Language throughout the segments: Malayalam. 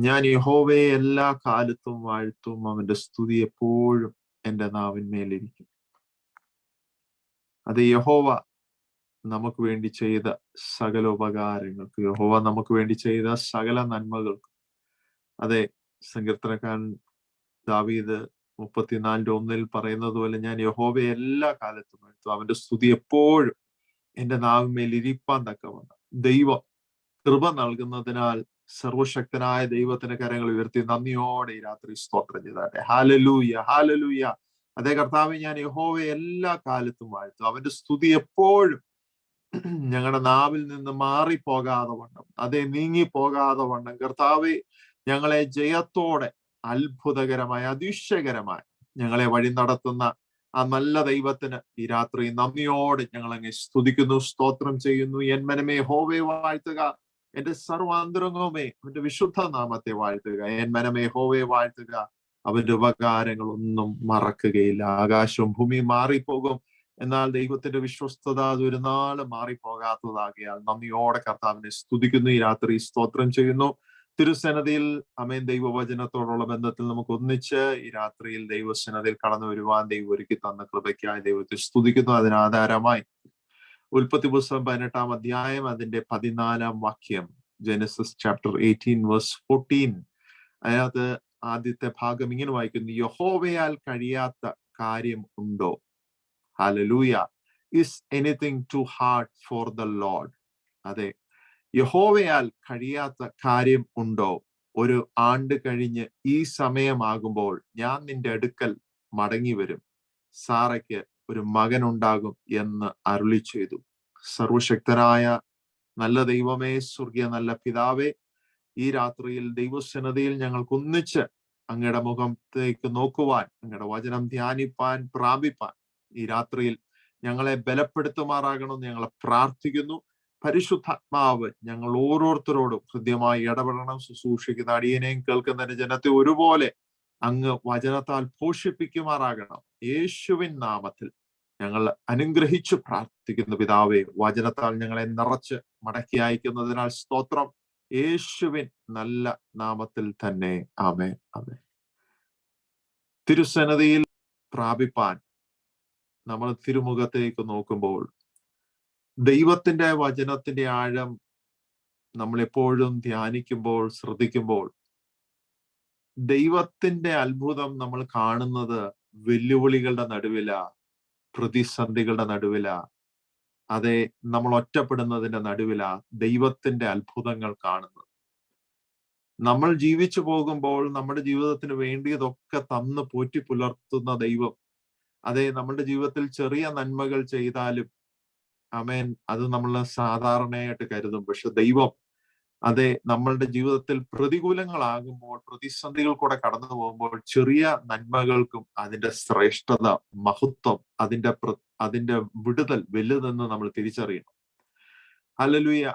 ഞാൻ യഹോവയെ എല്ലാ കാലത്തും വാഴ്ത്തും, അവന്റെ സ്തുതി എപ്പോഴും എൻ്റെ നാവിന്മേലിരിക്കും. അത് യഹോവ നമുക്ക് വേണ്ടി ചെയ്ത സകല ഉപകാരങ്ങൾക്ക്, യഹോവ നമുക്ക് വേണ്ടി ചെയ്ത സകല നന്മകൾക്ക്. അതെ, സങ്കീർത്തനക്കാരൻ ദാവീദ് 34:1 പറയുന്നത് പോലെ, ഞാൻ യഹോവയെ എല്ലാ കാലത്തും വാഴ്ത്തും, അവന്റെ സ്തുതി എപ്പോഴും എൻ്റെ നാവിന്മേൽ ഇരിപ്പാൻ തക്കവണ്ണം. ദൈവം കൃപ നൽകുന്നതിനാൽ സർവശക്തനായ ദൈവത്തിന്റെ കരങ്ങൾ ഉയർത്തി നന്ദിയോടെ ഈ രാത്രി സ്തോത്രം ചെയ്താട്ടെ. Hallelujah, hallelujah. അതേ കർത്താവെ, ഞാൻ യഹോവയെ എല്ലാ കാലത്തും വാഴ്ത്തും, അവന്റെ സ്തുതി എപ്പോഴും ഞങ്ങളുടെ നാവിൽ നിന്ന് മാറിപ്പോകാതെ വണ്ണം, അതേ നീങ്ങിപ്പോകാതെ വണ്ണം കർത്താവെ, ഞങ്ങളെ ജയത്തോടെ അത്ഭുതകരമായ അതിശയകരമായി ഞങ്ങളെ വഴി നടത്തുന്ന ആ നല്ല ദൈവത്തിന് ഈ രാത്രി നന്ദിയോടെ ഞങ്ങൾ അങ്ങ് സ്തുതിക്കുന്നു, സ്തോത്രം ചെയ്യുന്നു. എൻ മനമേ യഹോവയെ വാഴ്ത്തുക, എന്റെ സർവാന്തരംഗവുമേ അവന്റെ വിശുദ്ധ നാമത്തെ വാഴ്ത്തുക. എൻ മനമേ യഹോവയെ വാഴ്ത്തുക, അവന്റെ ഉപകാരങ്ങളൊന്നും മറക്കുകയില്ല. ആകാശവും ഭൂമിയും മാറിപ്പോകും, എന്നാൽ ദൈവത്തിന്റെ വിശ്വസ്തത അത് ഒരു നാളും മാറിപ്പോകാത്തതാകിയാൽ നന്ദിയോടെ കർത്താവിനെ സ്തുതിക്കുന്നു, ഈ രാത്രി സ്തോത്രം ചെയ്യുന്നു. തിരുസന്നതിയിൽ അമേൻ ദൈവവചനത്തോടുള്ള ബന്ധത്തിൽ നമുക്ക് ഒന്നിച്ച് ഈ രാത്രിയിൽ ദൈവസന്നതിയിൽ കടന്നു വരുവാൻ ദൈവം ഒരുക്കി തന്ന കൃപയ്ക്കായി ദൈവത്തെ സ്തുതിക്കുന്നു. അതിനാധാരമായി ഉൽപ്പത്തി പുസ്തകം 18-ാം അധ്യായം അതിന്റെ 14-ാം വാക്യം, ജെനസിസ് ചാപ്റ്റർ 18:14. അതിനകത്ത് ആദ്യത്തെ ഭാഗം ഇങ്ങനെ വായിക്കുന്നു: യഹോവയാൽ കഴിയാത്ത കാര്യം ഉണ്ടോ? Hallelujah. Is anything too hard for the Lord? അതെ, യഹോവയാൽ കഴിയാത്ത കാര്യം ഉണ്ടോ? ഒരു ആണ്ട് കഴിഞ്ഞ് ഈ സമയമാകുമ്പോൾ ഞാൻ നിന്റെ അടുക്കൽ മടങ്ങി വരും, സാറയ്ക്ക് ഒരു മകൻ ഉണ്ടാകും എന്ന് അരുളി ചെയ്തു. സർവശക്തനായ നല്ല ദൈവമേ, സ്വർഗീയ നല്ല പിതാവേ, ഈ രാത്രിയിൽ ദൈവസന്നതിയിൽ ഞങ്ങൾക്ക് ഒന്നിച്ച് അങ്ങയുടെ മുഖത്തേക്ക് നോക്കുവാൻ, അങ്ങയുടെ വചനം ധ്യാനിപ്പാൻ, പ്രാപിപ്പാൻ ഈ രാത്രിയിൽ ഞങ്ങളെ ബലപ്പെടുത്തുമാറാകണമെന്ന് ഞങ്ങളെ പ്രാർത്ഥിക്കുന്നു. പരിശുദ്ധാത്മാവ് ഞങ്ങൾ ഓരോരുത്തരോടും ഹൃദ്യമായി ഇടപെടണം. ശുശ്രൂഷിക്കുന്ന അടിയനെയും കേൾക്കുന്ന ജനത്തെ ഒരുപോലെ അങ്ങ് വചനത്താൽ പോഷിപ്പിക്കുമാറാകണം. യേശുവിൻ നാമത്തിൽ ഞങ്ങൾ അനുഗ്രഹിച്ചു പ്രാർത്ഥിക്കുന്നു പിതാവേ. വചനത്താൽ ഞങ്ങളെ നിറച്ച് മടക്കി അയക്കുന്നതിനാൽ സ്തോത്രം. യേശുവിൻ നല്ല നാമത്തിൽ തന്നെ, ആമേൻ, ആമേൻ. തിരുസന്നിധിയിൽ പ്രാപിപ്പാൻ നമ്മൾ തിരുമുഖത്തേക്ക് നോക്കുമ്പോൾ ദൈവത്തിന്റെ വചനത്തിന്റെ ആഴം നമ്മൾ എപ്പോഴും ധ്യാനിക്കുമ്പോൾ, ശ്രദ്ധിക്കുമ്പോൾ ദൈവത്തിന്റെ അത്ഭുതം നമ്മൾ കാണുന്നത് വെല്ലുവിളികളുടെ നടുവിലാ, പ്രതിസന്ധികളുടെ നടുവിലാ, അതെ, നമ്മൾ ഒറ്റപ്പെടുന്നതിന്റെ നടുവിലാ ദൈവത്തിന്റെ അത്ഭുതങ്ങൾ കാണുന്നത്. നമ്മൾ ജീവിച്ചു പോകുമ്പോൾ നമ്മുടെ ജീവിതത്തിന് വേണ്ടിയതൊക്കെ തന്ന് പോറ്റി പുലർത്തുന്ന ദൈവം, അതെ, നമ്മളുടെ ജീവിതത്തിൽ ചെറിയ നന്മകൾ ചെയ്താലും ആമേൻ, അത് നമ്മൾ സാധാരണയായിട്ട് കരുതും. പക്ഷെ ദൈവം, അതെ, നമ്മളുടെ ജീവിതത്തിൽ പ്രതികൂലങ്ങളാകുമ്പോൾ, പ്രതിസന്ധികൾ കൂടെ കടന്നു പോകുമ്പോൾ ചെറിയ നന്മകൾക്കും അതിന്റെ ശ്രേഷ്ഠത, മഹത്വം, അതിന്റെ വിടുതൽ വലുതെന്ന് നമ്മൾ തിരിച്ചറിയണം. ഹല്ലേലൂയ.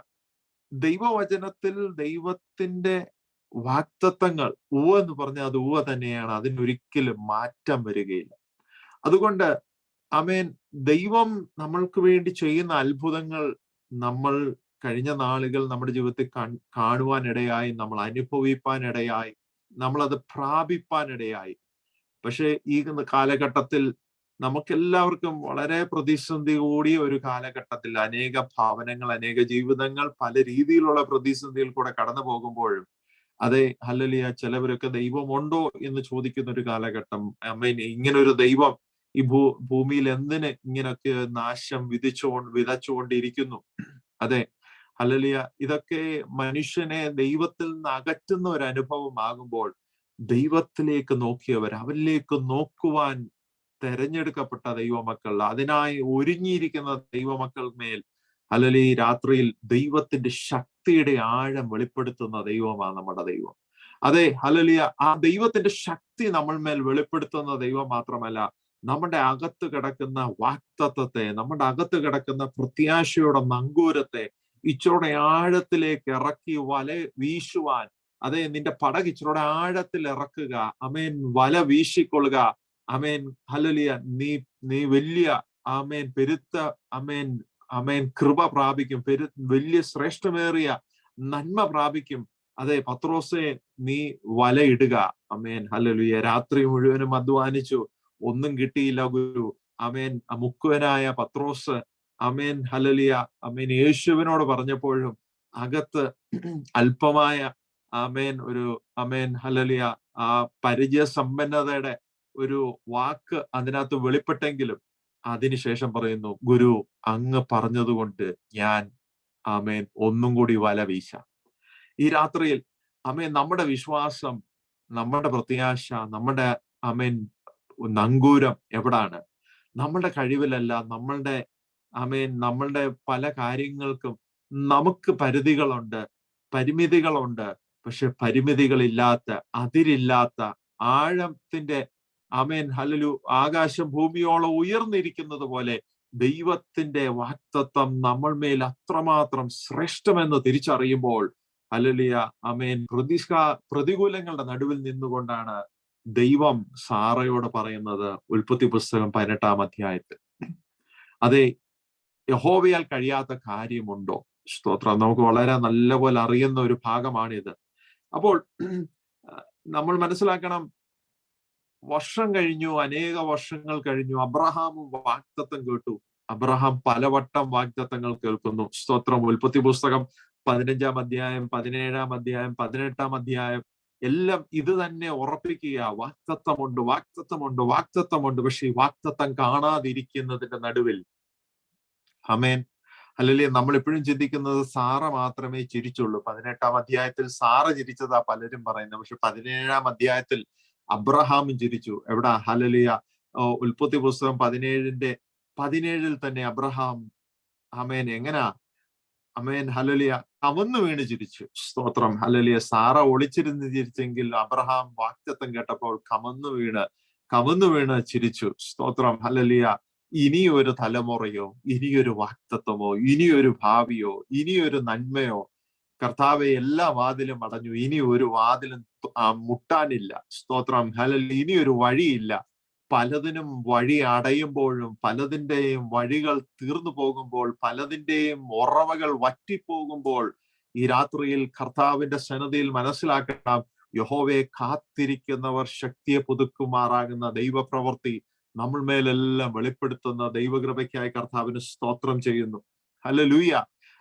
ദൈവവചനത്തിൽ ദൈവത്തിന്റെ വാഗ്ദത്തങ്ങൾ ഉവ്വ് എന്ന് പറഞ്ഞാൽ അത് ഉവ്വ് തന്നെയാണ്, അതിനൊരിക്കലും മാറ്റം വരികയില്ല. അതുകൊണ്ട് ആമേൻ, ദൈവം നമ്മൾക്ക് വേണ്ടി ചെയ്യുന്ന അത്ഭുതങ്ങൾ നമ്മൾ കഴിഞ്ഞ നാളുകൾ നമ്മുടെ ജീവിതത്തിൽ കാണുവാനിടയായി, നമ്മൾ അനുഭവിപ്പാനിടയായി, നമ്മളത് പ്രാപിപ്പാനിടയായി. പക്ഷെ ഈ കാലഘട്ടത്തിൽ നമുക്കെല്ലാവർക്കും വളരെ പ്രതിസന്ധി കൂടിയ ഒരു കാലഘട്ടത്തിൽ അനേക ഭവനങ്ങൾ, അനേക ജീവിതങ്ങൾ പല രീതിയിലുള്ള പ്രതിസന്ധിയിൽ കൂടെ കടന്നു പോകുമ്പോഴും, അതെ, ഹല്ലേലൂയ, ചിലവരൊക്കെ ദൈവമുണ്ടോ എന്ന് ചോദിക്കുന്ന ഒരു കാലഘട്ടം. ആമേൻ, ഇങ്ങനൊരു ദൈവം ഈ ഭൂമിയിൽ എന്തിന് ഇങ്ങനൊക്കെ നാശം വിതച്ചുകൊണ്ടിരിക്കുന്നു? അതെ, ഹല്ലേലൂയ. ഇതൊക്കെ മനുഷ്യനെ ദൈവത്തിൽ നിന്ന് അകറ്റുന്ന ഒരു അനുഭവമാകുമ്പോൾ ദൈവത്തിലേക്ക് നോക്കിയവർ, അവരിലേക്ക് നോക്കുവാൻ തെരഞ്ഞെടുക്കപ്പെട്ട ദൈവമക്കൾ, അതിനായി ഒരുങ്ങിയിരിക്കുന്ന ദൈവമക്കൾ മേൽ ഹല്ലേലൂയ രാത്രിയിൽ ദൈവത്തിന്റെ ശക്തിയുടെ ആഴം വെളിപ്പെടുത്തുന്ന ദൈവമാണ് നമ്മുടെ ദൈവം. അതെ, ഹല്ലേലൂയ. ആ ദൈവത്തിന്റെ ശക്തി നമ്മൾ മേൽ വെളിപ്പെടുത്തുന്ന ദൈവം മാത്രമല്ല, നമ്മുടെ അകത്ത് കിടക്കുന്ന വാക്തത്വത്തെ, നമ്മുടെ അകത്ത് കിടക്കുന്ന പ്രത്യാശയുടെ നങ്കൂരത്തെ ഇച്ചിരൂടെ ആഴത്തിലേക്ക് ഇറക്കി വല വീശുവാൻ, അതെ, നിന്റെ പടക് ഇച്ചിരൂടെ ആഴത്തിൽ ഇറക്കുക, അമേൻ, വല വീശിക്കൊള്ളുക, അമേൻ, ഹല്ലേലൂയ. നീ വലിയ, ആമേൻ, പെരുത്ത, അമേൻ, അമേൻ, കൃപ പ്രാപിക്കും, വലിയ ശ്രേഷ്ഠമേറിയ നന്മ പ്രാപിക്കും. അതെ, പത്രോസെ, നീ വലയിടുക. ആമേൻ, ഹല്ലേലൂയ. രാത്രി മുഴുവനും അധ്വാനിച്ചു, ഒന്നും കിട്ടിയില്ല ഗുരു. ആമേൻ. മുക്കുവനായ പത്രോസ്, ആമേൻ, ഹല്ലേലൂയ, ആമേൻ, യേശുവിനോട് പറഞ്ഞപ്പോഴും അകത്ത് അല്പമായ, ആമേൻ, ഒരു, ആമേൻ, ഹല്ലേലൂയ, ആ പരിചയസമ്പന്നതയുടെ ഒരു വാക്ക് അതിനകത്ത് വെളിപ്പെട്ടെങ്കിലും അതിനുശേഷം പറയുന്നു, ഗുരു അങ്ങ് പറഞ്ഞതുകൊണ്ട് ഞാൻ, ആമേൻ, ഒന്നും കൂടി വല വീശാം. ഈ രാത്രിയിൽ, ആമേൻ, നമ്മുടെ വിശ്വാസം, നമ്മുടെ പ്രത്യാശ, നമ്മുടെ, ആമേൻ, നങ്കൂരം എവിടാണ്? നമ്മളുടെ കഴിവിലല്ല, നമ്മളുടെ, ആമേൻ, നമ്മളുടെ പല കാര്യങ്ങൾക്കും നമുക്ക് പരിധികളുണ്ട്, പരിമിതികളുണ്ട്. പക്ഷെ പരിമിതികളില്ലാത്ത, അതിരില്ലാത്ത, ആഴത്തിന്റെ, ആമേൻ, ഹല്ലേലൂയ, ആകാശം ഭൂമിയോളം ഉയർന്നിരിക്കുന്നത് പോലെ ദൈവത്തിന്റെ വാഗ്ദത്തം നമ്മൾ മേൽ അത്രമാത്രം ശ്രേഷ്ഠമെന്ന് തിരിച്ചറിയുമ്പോൾ, ഹല്ലേലൂയ, ആമേൻ, പ്രതികൂലങ്ങളുടെ നടുവിൽ നിന്നുകൊണ്ടാണ് ദൈവം സാറയോട് പറയുന്നത്, ഉൽപ്പത്തി പുസ്തകം 18-ാം അധ്യായത്തിൽ, അതെ, യഹോവയാൽ കഴിയാത്ത കാര്യമുണ്ടോ? സ്തോത്രം. നമുക്ക് വളരെ നല്ലപോലെ അറിയുന്ന ഒരു ഭാഗമാണിത്. അപ്പോൾ നമ്മൾ മനസ്സിലാക്കണം, വർഷം കഴിഞ്ഞു, അനേക വർഷങ്ങൾ കഴിഞ്ഞു, അബ്രഹാമും വാഗ്ദത്തം കേട്ടു. അബ്രഹാം പലവട്ടം വാഗ്ദത്തങ്ങൾ കേൾക്കുന്നു. സ്തോത്രം. ഉൽപ്പത്തി പുസ്തകം 15-ാം അധ്യായം, 17-ാം അധ്യായം, 18-ാം അധ്യായം എല്ലാം ഇത് തന്നെ ഉറപ്പിക്കുക, വാഗ്ദത്തമുണ്ട്, വാഗ്ദത്തമുണ്ട്, വാഗ്ദത്തമുണ്ട്. പക്ഷെ ഈ വാഗ്ദത്തം കാണാതിരിക്കുന്നതിന്റെ നടുവിൽ, ആമേൻ, അല്ലെങ്കിൽ നമ്മൾ എപ്പോഴും ചിന്തിക്കുന്നത് സാറ മാത്രമേ ചിരിച്ചുള്ളൂ. 18-ാം അധ്യായത്തിൽ സാറ ചിരിച്ചതാ പലരും പറയുന്നത്. പക്ഷെ 17-ാം അധ്യായത്തിൽ അബ്രഹാമും ചിരിച്ചു. എവിടാ? ഹല്ലേലൂയ. ഉൽപ്പത്തി പുസ്തകം 17-ൽ തന്നെ അബ്രഹാം, ആമേൻ, എങ്ങനാ? ആമേൻ, ഹല്ലേലൂയ, കമന്നു വീണ് ചിരിച്ചു. സ്തോത്രം. ഹല്ലേലൂയ. സാറ ഒളിച്ചിരുന്ന് ചിരിച്ചെങ്കിൽ അബ്രഹാം വാഗ്ദത്തം കേട്ടപ്പോൾ കമന്നു വീണ് ചിരിച്ചു. സ്തോത്രം. ഹല്ലേലൂയ. ഇനിയൊരു തലമുറയോ, ഇനിയൊരു വാഗ്ദത്തമോ, ഇനിയൊരു ഭാവിയോ, ഇനിയൊരു നന്മയോ, കർത്താവെ, എല്ലാ വാതിലും അടഞ്ഞു, ഇനി ഒരു വാതിലും മുട്ടാനില്ല. സ്തോത്രം. ഹല്ലേലൂയ. ഇനിയൊരു വഴിയില്ല. പലതിനും വഴി അടയുമ്പോഴും, പലതിന്റെയും വഴികൾ തീർന്നു പോകുമ്പോൾ, പലതിന്റെയും ഉറവകൾ വറ്റിപ്പോകുമ്പോൾ, ഈ രാത്രിയിൽ കർത്താവിന്റെ സന്നിധിയിൽ മനസ്സിലാക്കണം, യഹോവയെ കാത്തിരിക്കുന്നവർ ശക്തിയെ പുതുക്കുമാറാകുന്ന ദൈവപ്രവൃത്തി നമ്മൾ മേലെല്ലാം വെളിപ്പെടുത്തുന്ന ദൈവകൃപയ്ക്കായി കർത്താവിന് സ്തോത്രം ചെയ്യുന്നു. ഹല്ലേലൂയ.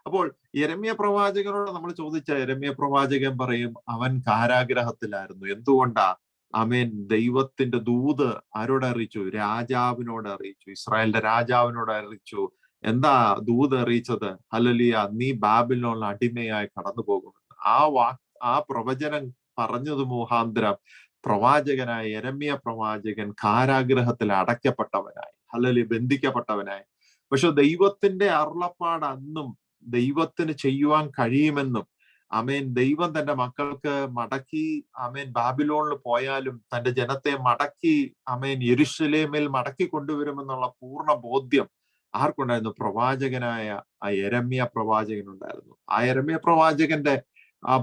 അപ്പോൾ യെരമ്യ പ്രവാചകനോട് നമ്മൾ ചോദിച്ച, യെരമ്യ പ്രവാചകൻ പറയും, അവൻ കാരാഗ്രഹത്തിലായിരുന്നു. എന്തുകൊണ്ടാ? ആമേൻ, ദൈവത്തിന്റെ ദൂത് ആരോട് അറിയിച്ചു? രാജാവിനോട് അറിയിച്ചു. ഇസ്രായേലിന്റെ രാജാവിനോട് അറിയിച്ചു. എന്താ ദൂത് അറിയിച്ചത്? ഹല്ലേലൂയ, നീ ബാബിലോണിൽ അടിമയായി കടന്നു പോകുമെന്ന്. ആ പ്രവചനം പറഞ്ഞത് മുഖാന്തരം പ്രവാചകനായ യെരമ്യ പ്രവാചകൻ കാരാഗ്രഹത്തിൽ അടയ്ക്കപ്പെട്ടവനായി, ഹല്ലേലൂയ, ബന്ധിക്കപ്പെട്ടവനായി. പക്ഷെ ദൈവത്തിന്റെ അരുളപ്പാട് അന്നും ദൈവത്തിന് ചെയ്യുവാൻ കഴിയുമെന്നും, ആമേൻ, ദൈവം തന്റെ മക്കൾക്ക് മടക്കി, ആമേൻ, ബാബിലോണിൽ പോയാലും തന്റെ ജനത്തെ മടക്കി, ആമേൻ, യെരൂശലേമിൽ മടക്കി കൊണ്ടുവരുമെന്നുള്ള പൂർണ്ണ ബോധ്യം ആർക്കുണ്ടായിരുന്നു? പ്രവാചകനായ ആ യെരമ്യ പ്രവാചകനുണ്ടായിരുന്നു. ആ യെരമ്യ പ്രവാചകന്റെ ആ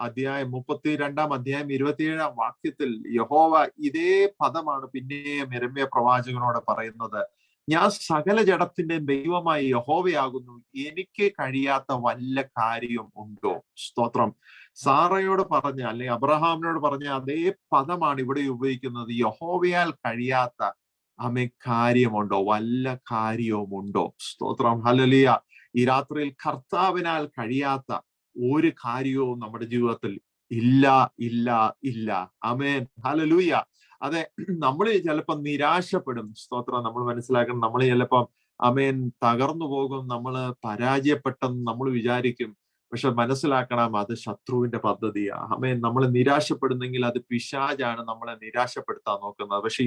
അധ്യായം 32-ാം അധ്യായം 27-ാം വാക്യത്തിൽ യഹോവ ഇതേ പദമാണ് പിന്നെയും യെരമ്യ പ്രവാചകനോട് പറയുന്നത്. ഞാൻ സകല ജഡത്തിന്റെ ദൈവമായി യഹോവയാകുന്നു, എനിക്ക് കഴിയാത്ത വല്ല കാര്യം ഉണ്ടോ? സ്തോത്രം. സാറയോട് പറഞ്ഞ, അല്ലെങ്കിൽ അബ്രഹാമിനോട് പറഞ്ഞ അതേ പദമാണ് ഇവിടെ ഉപയോഗിക്കുന്നത്. യഹോവയാൽ കഴിയാത്ത കാര്യമുണ്ടോ? വല്ല കാര്യവുമുണ്ടോ? സ്തോത്രം. ഹല്ലേലൂയ. ഈ രാത്രിയിൽ കർത്താവിനാൽ കഴിയാത്ത ഒരു കാര്യവും നമ്മുടെ ജീവിതത്തിൽ ഇല്ല, ഇല്ല, ഇല്ല. ആമേൻ, ഹല്ലേലൂയ. അതെ, നമ്മൾ ചിലപ്പോൾ നിരാശപ്പെടും. സ്തോത്രം. നമ്മൾ മനസ്സിലാക്കണം, നമ്മൾ ചിലപ്പം, ആമേൻ, തകർന്നു പോകും, നമ്മൾ പരാജയപ്പെട്ടെന്ന് നമ്മൾ വിചാരിക്കും. പക്ഷെ മനസ്സിലാക്കണം, അത് ശത്രുവിന്റെ പദ്ധതിയാ. ആമേൻ. നമ്മൾ നിരാശപ്പെടുന്നെങ്കിൽ അത് പിശാചാണ് നമ്മളെ നിരാശപ്പെടുത്താൻ നോക്കുന്നത്. പക്ഷെ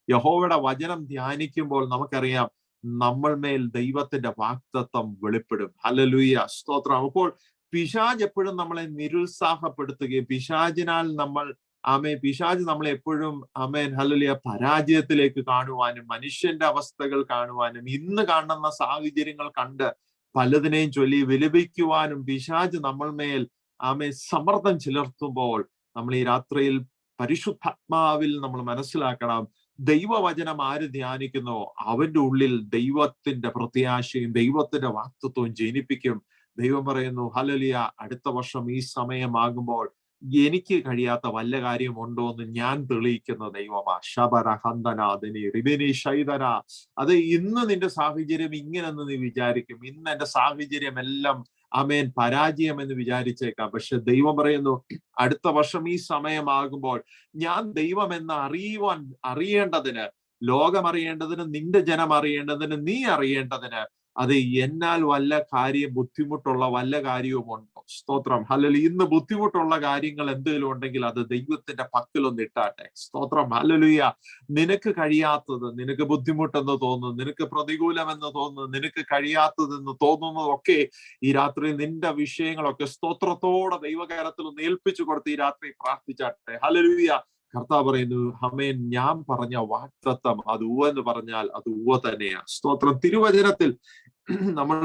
യഹോവയുടെ വചനം ധ്യാനിക്കുമ്പോൾ നമുക്കറിയാം, നമ്മൾ മേൽ ദൈവത്തിന്റെ വാഗ്ദത്തം വെളിപ്പെടും. ഹല്ലേലൂയ. സ്തോത്രം. അപ്പോൾ പിശാച് എപ്പോഴും നമ്മളെ നിരുത്സാഹപ്പെടുത്തുകയും, പിശാച് നമ്മളെ എപ്പോഴും, ആമേൻ, ഹല്ലേലൂയ, പരാജയത്തിലേക്ക് കാണുവാനും, മനുഷ്യന്റെ അവസ്ഥകൾ കാണുവാനും, ഇന്ന് കാണുന്ന സാഹചര്യങ്ങൾ കണ്ട് പലതിനെയും ചൊല്ലി വിലപിക്കുവാനും പിശാച് നമ്മൾ മേൽ, ആമേൻ, സമ്മർദ്ദം ചെലുത്തുമ്പോൾ, നമ്മൾ ഈ രാത്രിയിൽ പരിശുദ്ധാത്മാവിൽ നമ്മൾ മനസ്സിലാക്കണം, ദൈവവചനം ആര് ധ്യാനിക്കുന്നോ അവന്റെ ഉള്ളിൽ ദൈവത്തിന്റെ പ്രത്യാശയും ദൈവത്തിന്റെ വാഗ്ദത്തവും ജനിപ്പിക്കും. ദൈവം പറയുന്നു, ഹല്ലേലൂയ, അടുത്ത വർഷം ഈ സമയമാകുമ്പോൾ എനിക്ക് കഴിയാത്ത വല്ല കാര്യമുണ്ടോ എന്ന് ഞാൻ തെളിയിക്കുന്ന ദൈവമാ. ശബര ഹന്തനാദിനി റിബിനി ശൈതന. അത് ഇന്ന് നിന്റെ സാഹചര്യം ഇങ്ങനെന്ന് നീ വിചാരിക്കും. ഇന്ന് എന്റെ സാഹചര്യം എല്ലാം ആമേൻ പരാജയം എന്ന് വിചാരിച്ചേക്കാം. പക്ഷെ ദൈവം പറയുന്നു, അടുത്ത വർഷം ഈ സമയമാകുമ്പോൾ ഞാൻ ദൈവം എന്ന് അറിയേണ്ടതിന്, ലോകം അറിയേണ്ടതിന്, നിന്റെ ജനം അറിയേണ്ടതിന്, നീ അറിയേണ്ടതിന്, അത് എന്നാൽ വല്ല ബുദ്ധിമുട്ടുള്ള വല്ല കാര്യവുമുണ്ടോ? സ്തോത്രം. ഹല്ലേലൂയ. ഇന്ന് ബുദ്ധിമുട്ടുള്ള കാര്യങ്ങൾ എന്തെങ്കിലും ഉണ്ടെങ്കിൽ അത് ദൈവത്തിന്റെ പക്കലൊന്ന് ഇട്ടാട്ടെ. സ്തോത്രം. ഹല്ലേലൂയ. നിനക്ക് കഴിയാത്തത്, നിനക്ക് ബുദ്ധിമുട്ടെന്ന് തോന്നുന്നു, നിനക്ക് പ്രതികൂലമെന്ന് തോന്നുന്നു, നിനക്ക് കഴിയാത്തതെന്ന് തോന്നുന്നതൊക്കെ ഈ രാത്രി നിന്റെ വിഷയങ്ങളൊക്കെ സ്തോത്രത്തോടെ ദൈവകരത്തിൽ ഒന്ന് ഏൽപ്പിച്ചു കൊടുത്ത് ഈ രാത്രി പ്രാർത്ഥിച്ചാട്ടെ. ഹല്ലേലൂയ. കർത്താവ് പറയുന്നു, ആമേൻ, ഞാൻ പറഞ്ഞ വാഗ്ദത്തം അത് എന്ന് പറഞ്ഞാൽ അത് തന്നെയാണ്. സ്തോത്രം. തിരുവചനത്തിൽ നമ്മൾ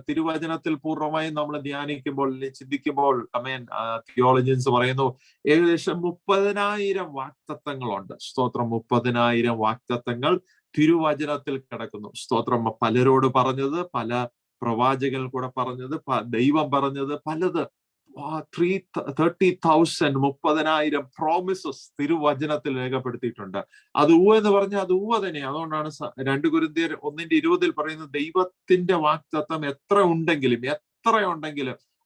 തിരുവചനത്തിൽ പൂർണ്ണമായും നമ്മൾ ധ്യാനിക്കുമ്പോൾ, ചിന്തിക്കുമ്പോൾ, ആമേൻ, തിയോളജിയൻസ് പറയുന്നു ഏകദേശം 30,000 വാഗ്ദത്തങ്ങളുണ്ട്. സ്തോത്രം. 30,000 വാഗ്ദത്തങ്ങൾ തിരുവചനത്തിൽ കിടക്കുന്നു. സ്തോത്രം. പലരോട് പറഞ്ഞത്, പല പ്രവാചകൻ കൂടെ പറഞ്ഞത്, ദൈവം പറഞ്ഞത് പലത്. 30,000 പ്രോമിസസ് തിരുവചനത്തിൽ രേഖപ്പെടുത്തിയിട്ടുണ്ട്. അത് എന്ന് പറഞ്ഞാൽ അത് തന്നെ. അതുകൊണ്ടാണ് 2 കൊരിന്ത്യർ 1:20 പറയുന്നത്, ദൈവത്തിന്റെ വാഗ്ദത്തം എത്ര ഉണ്ടെങ്കിലും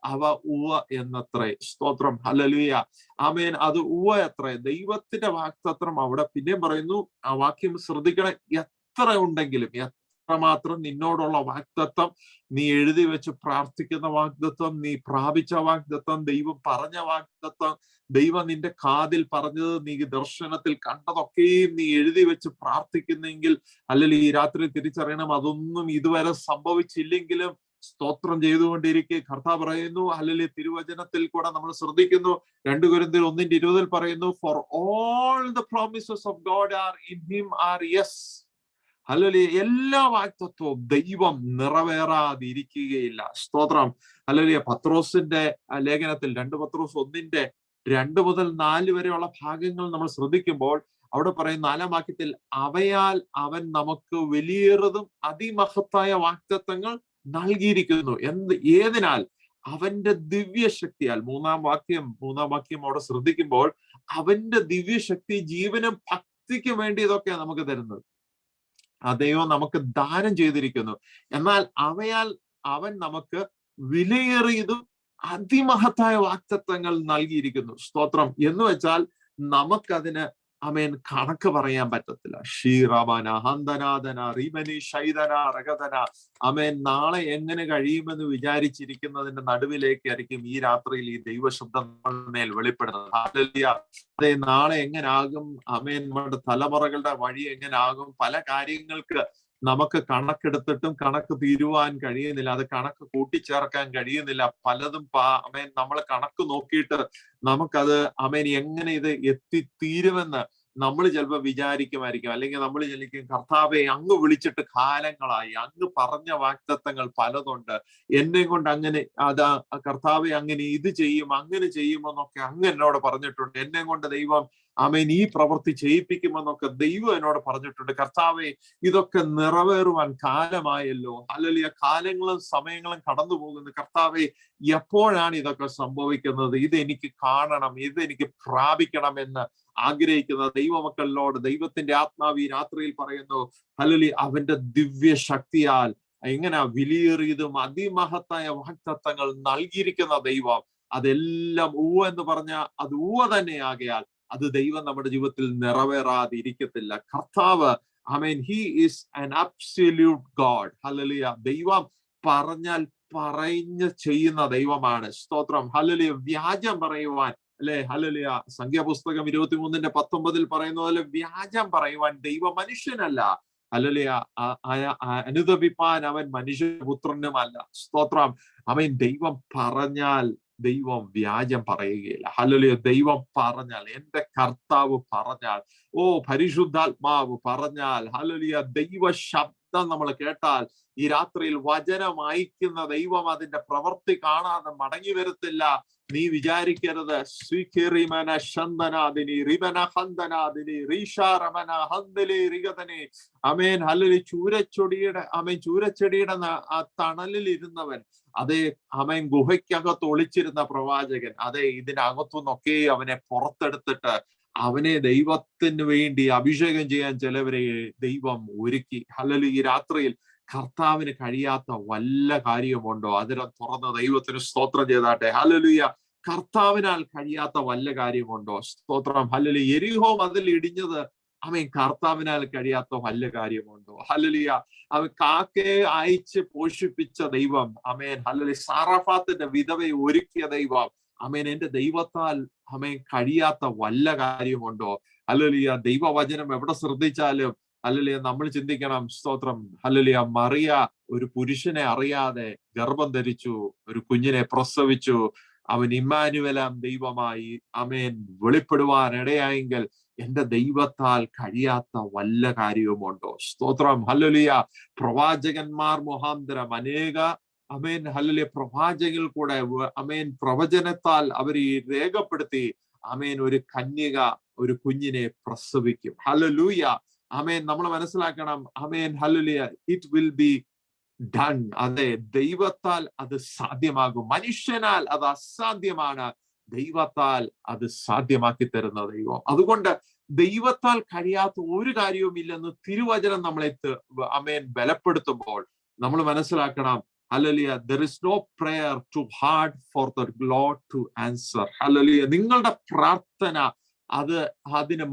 അവ എന്നത്രേ. സ്തോത്രം. ഹല്ലേലൂയ. ആമേൻ. അത് എത്ര ദൈവത്തിന്റെ വാഗ്ദത്തം. അവിടെ പിന്നെയും പറയുന്നു, ആ വാക്യം ശ്രദ്ധിക്കണം, എത്ര ഉണ്ടെങ്കിലും, മാത്രം നിന്നോടുള്ള വാഗ്ദത്തം, നീ എഴുതി വെച്ച് പ്രാർത്ഥിക്കുന്ന വാഗ്ദത്തം, നീ പ്രാപിച്ച വാഗ്ദത്തം, ദൈവം പറഞ്ഞ വാഗ്ദത്തം, ദൈവം നിന്റെ കാതിൽ പറഞ്ഞത്, നീ ദർശനത്തിൽ കണ്ടതൊക്കെയും നീ എഴുതി വെച്ച് പ്രാർത്ഥിക്കുന്നെങ്കിൽ, അല്ലെങ്കിൽ ഈ രാത്രി തിരിച്ചറിയണം, അതൊന്നും ഇതുവരെ സംഭവിച്ചില്ലെങ്കിലും സ്തോത്രം ചെയ്തുകൊണ്ടിരിക്കെ കർത്താവ് പറയുന്നു, അല്ലെങ്കിൽ തിരുവചനത്തിൽ കൂടെ നമ്മൾ ശ്രദ്ധിക്കുന്നു. 2 കൊരിന്ത്യർ 1:20 പറയുന്നു, for all the promises of God are in him R yes. Hallelujah. എല്ലാ വാഗ്ദത്തവും ദൈവം നിറവേറാതിരിക്കുകയില്ല. സ്തോത്രം. ഹല്ലേലൂയ. പത്രോസിന്റെ ലേഖനത്തിൽ 2 പത്രോസ് 1:2 മുതൽ 4 വരെയുള്ള ഭാഗങ്ങൾ നമ്മൾ ശ്രദ്ധിക്കുമ്പോൾ അവിടെ പറയുന്ന 4-ാം വാക്യത്തിൽ, അവയാൽ അവൻ നമുക്ക് വലിയേറതും അതിമഹത്തായ വാഗ്ദത്തങ്ങൾ നൽകിയിരിക്കുന്നു. ഏതിനാൽ? അവന്റെ ദിവ്യശക്തിയാൽ. 3-ാം വാക്യം അവിടെ ശ്രദ്ധിക്കുമ്പോൾ, അവന്റെ ദിവ്യശക്തി ജീവനും ഭക്തിക്കും വേണ്ടി ഇതൊക്കെയാണ് നമുക്ക് തരുന്നത്. ആ ദൈവം നമുക്ക് ദാനം ചെയ്തിരിക്കുന്നു. എന്നാൽ അവയാൽ അവൻ നമുക്ക് വിലയേറിയതും അതിമഹത്തായ വാഗ്ദത്തങ്ങൾ നൽകിയിരിക്കുന്നു. സ്തോത്രം. എന്ന് വെച്ചാൽ നമുക്കതിന് ആമേൻ കണക്ക് പറയാൻ പറ്റത്തില്ല. ഷീറബന ഹന്തനാദന റിമനി ശൈതന റഗതന. ആമേൻ. നാളെ എങ്ങനെ കഴിയുമെന്ന് വിചാരിച്ചിരിക്കുന്നതിന്റെ നടുവിലേക്കായിരിക്കും ഈ രാത്രിയിൽ ഈ ദൈവശബ്ദം മേൽ വെളിപ്പെടുന്നത്. അതെ, നാളെ എങ്ങനാകും, ആമേൻ, നമ്മുടെ തലമുറകളുടെ വഴി എങ്ങനാകും, പല കാര്യങ്ങൾക്ക് നമുക്ക് കണക്കെടുത്തിട്ടും കണക്ക് തീരുവാൻ കഴിയുന്നില്ല, അത് കണക്ക് കൂട്ടിച്ചേർക്കാൻ കഴിയുന്നില്ല. പലതും ആമേൻ നമ്മൾ കണക്ക് നോക്കിയിട്ട് നമുക്കത് ആമേൻ എങ്ങനെ ഇത് എത്തിത്തീരുമെന്ന് നമ്മൾ ചിലപ്പോൾ വിചാരിക്കുമായിരിക്കും. അല്ലെങ്കിൽ നമ്മൾ ചിന്തിക്കും, കർത്താവെ അങ്ങ് വിളിച്ചിട്ട് കാലങ്ങളായി, അങ്ങ് പറഞ്ഞ വാഗ്ദത്തങ്ങൾ പലതുണ്ട്, എന്നെ കൊണ്ട് അങ്ങനെ കർത്താവെ അങ്ങനെ ഇത് ചെയ്യും, അങ്ങനെ ചെയ്യുമെന്നൊക്കെ അങ്ങ് എന്നോട് പറഞ്ഞിട്ടുണ്ട്, എന്നെ കൊണ്ട് ദൈവം ആമേൻ ഈ പ്രവൃത്തി ചെയ്യിപ്പിക്കുമെന്നൊക്കെ ദൈവം എന്നോട് പറഞ്ഞിട്ടുണ്ട്. കർത്താവെ ഇതൊക്കെ നിറവേറുവാൻ കാലമായല്ലോ. ഹല്ലേലൂയ. കാലങ്ങളും സമയങ്ങളും കടന്നു പോകുന്നു. കർത്താവെ എപ്പോഴാണ് ഇതൊക്കെ സംഭവിക്കുന്നത്? ഇതെനിക്ക് കാണണം, ഇതെനിക്ക് പ്രാപിക്കണം എന്ന് ആഗ്രഹിക്കുന്ന ദൈവമക്കളിനോട് ദൈവത്തിന്റെ ആത്മാവ് ഈ രാത്രിയിൽ പറയുന്നു, ഹല്ലേലൂയ, അവന്റെ ദിവ്യ ശക്തിയാൽ എങ്ങനെ വിലയേറിയതും അതിമഹത്തായ വാഗ്ദത്തങ്ങൾ നൽകിയിരിക്കുന്ന ദൈവം, അതെല്ലാം എന്ന് പറഞ്ഞാൽ അത് തന്നെയാകയാൽ അത് ദൈവം നമ്മുടെ ജീവിതത്തിൽ നിറവേറാതിരിക്കത്തില്ല. കർത്താവ് ആമേൻ, he is an absolute god. ഹല്ലേലൂയ. ദൈവം പറഞ്ഞാൽ പറഞ്ഞ് ചെയ്യുന്ന ദൈവമാണ്. സ്തോത്രം. ഹല്ലേലൂയ. വ്യാജം പറയുവാൻ, അല്ലെ, ഹല്ലേലൂയ, സംഖ്യാപുസ്തകം 23:19 പറയുന്ന പോലെ വ്യാജം പറയുവാൻ ദൈവം മനുഷ്യനല്ല. ഹല്ലേലൂയ. അനുതപിപ്പാൻ അവൻ മനുഷ്യപുത്രനുമല്ല. സ്തോത്രം. അവൻ ദൈവം പറഞ്ഞാൽ ദൈവം വ്യാജം പറയുകയില്ല. ഹല്ലേലൂയ. ദൈവം പറഞ്ഞാൽ, എന്റെ കർത്താവ് പറഞ്ഞാൽ, പരിശുദ്ധാത്മാവ് പറഞ്ഞാൽ, ഹല്ലേലൂയ, ദൈവ ശബ്ദം നമ്മൾ കേട്ടാൽ, ഈ രാത്രിയിൽ വചനം അയക്കുന്ന ദൈവം അതിന്റെ പ്രവൃത്തി കാണാതെ മടങ്ങി വരത്തില്ല. നീ വിചാരിക്കരുത് സ്വീകരിമന ശന്തനാദിനി റിമന ഹന്തനാദിനി റീഷാറമന ഹന്തലി റിഗതനെ അമേൻ ഹല്ലേലൂയ. ചൂരച്ചെടിയുടെ ആ തണലിൽ ഇരുന്നവൻ, അതേ അമേൻ ഗുഹയ്ക്കകത്ത് ഒളിച്ചിരുന്ന പ്രവാചകൻ, അതെ ഇതിനകത്തുനിന്നൊക്കെ അവനെ പുറത്തെടുത്തിട്ട് അവനെ ദൈവത്തിന് വേണ്ടി അഭിഷേകം ചെയ്യാൻ ചിലവരെ ദൈവം ഒരുക്കി. ഹല്ലേലൂയ. ഈ രാത്രിയിൽ കർത്താവിന് കഴിയാത്ത വല്ല കാര്യമുണ്ടോ? അതിനെ തുറന്ന് ദൈവത്തിന് സ്തോത്രം ചെയ്താട്ടെ. ഹല്ലേലൂയ. കർത്താവിനാൽ കഴിയാത്ത വല്ല കാര്യമുണ്ടോ? സ്തോത്രം. ഹല്ലേലൂയ. യെരിഹോ മതിൽ ഇടിഞ്ഞത് അവൻ കർത്താവിനാൽ കഴിയാത്ത വല്ല കാര്യമുണ്ടോ? ഹല്ലേലൂയ. അവൻ കാക്കയെ അയച്ച് പോഷിപ്പിച്ച ദൈവം, അമേൻ ഹല്ലേലൂയ. സാറാഫാത്തിന്റെ വിധവയെ ഒരുക്കിയ ദൈവം, അമേൻ എന്റെ ദൈവത്താൽ അമേൻ കഴിയാത്ത വല്ല കാര്യമുണ്ടോ? ഹല്ലേലൂയ. ദൈവവചനം എവിടെ ശ്രദ്ധിച്ചാലും ഹല്ലേലൂയ നമ്മൾ ചിന്തിക്കണം. സ്തോത്രം. ഹല്ലേലൂയ. മറിയ ഒരു പുരുഷനെ അറിയാതെ ഗർഭം ധരിച്ചു, ഒരു കുഞ്ഞിനെ പ്രസവിച്ചു. അവൻ ഇമ്മാനുവേലാം ദൈവമായി അമേൻ വെളിപ്പെടുവാൻ ഇടയായെങ്കിൽ എന്റെ ദൈവത്താൽ കഴിയാത്ത വല്ല കാര്യവുമുണ്ടോ? സ്തോത്രം. ഹല്ലേലൂയ. പ്രവാചകന്മാർ മുഖാന്തരം അനേക അമേൻ ഹല്ലേലൂയ പ്രവാചകർ കൂടെ അമേൻ പ്രവചനത്താൽ അവർ രേഖപ്പെടുത്തി അമേൻ ഒരു കന്യക ഒരു കുഞ്ഞിനെ പ്രസവിക്കും. ഹല്ലേലൂയ. അമേൻ. നമ്മൾ മനസ്സിലാക്കണം. അമേൻ ഹല്ലേലൂയ. It will be done. അതെ, ദൈവത്താൽ അത് സാധ്യമാകും. മനുഷ്യനാൽ അത് അസാധ്യമാണ്. ദൈവത്താൽ അത് സാധ്യമാക്കി തരുന്ന ദൈവം. അതുകൊണ്ട് ദൈവത്താൽ കഴിയാത്ത ഒരു കാര്യവും ഇല്ലെന്ന് തിരുവചനം നമ്മളെ അമേൻ ബലപ്പെടുത്തുമ്പോൾ നമ്മൾ മനസ്സിലാക്കണം. Hallelujah. there is no prayer too hard for the Lord to answer. Hallelujah. നിങ്ങളുടെ പ്രാർത്ഥന അതിന്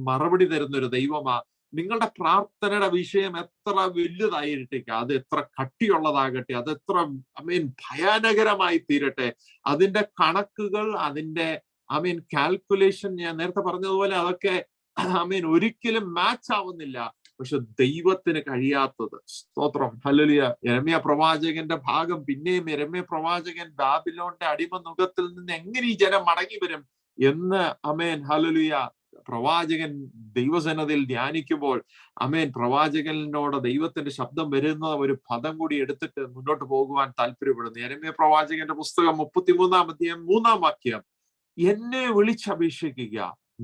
മറുപടി തരുന്ന ഒരു ദൈവമാ. നിങ്ങളുടെ പ്രാർത്ഥനയുടെ വിഷയം എത്ര വലുതായിരിക്കട്ടെ, അത് എത്ര കട്ടിയുള്ളതാകട്ടെ, അത് എത്ര ഭയാനകരമായി തീരട്ടെ, അതിന്റെ കണക്കുകൾ, അതിന്റെ കാൽക്കുലേഷൻ ഞാൻ നേരത്തെ പറഞ്ഞതുപോലെ അതൊക്കെ ഒരിക്കലും മാച്ച് ആവുന്നില്ല. പക്ഷെ ദൈവത്തിന് കഴിയാത്തത്. സ്തോത്രം. ഹല്ലേലൂയ. യെരമ്യാ പ്രവാചകന്റെ ഭാഗം പിന്നെയും യെരമ്യാ പ്രവാചകൻ ബാബിലോണിന്റെ അടിമനുഖത്തിൽ നിന്ന് എങ്ങനെ ഈ ജനം മടങ്ങി വരും എന്ന് ഹല്ലേലൂയ പ്രവാചകൻ ദൈവസന്നദ്ധിയിൽ ധ്യാനിക്കുമ്പോൾ പ്രവാചകനോട് ദൈവത്തിന്റെ ശബ്ദം വരുന്ന ഒരു പദം കൂടി എടുത്തിട്ട് മുന്നോട്ട് പോകുവാൻ താല്പര്യപ്പെടുന്നു. യെരമ്യാ പ്രവാചകന്റെ പുസ്തകം 33-ാം അധ്യായം 3-ാം വാക്യം, എന്നെ വിളിച്ചപേക്ഷിക്കുക,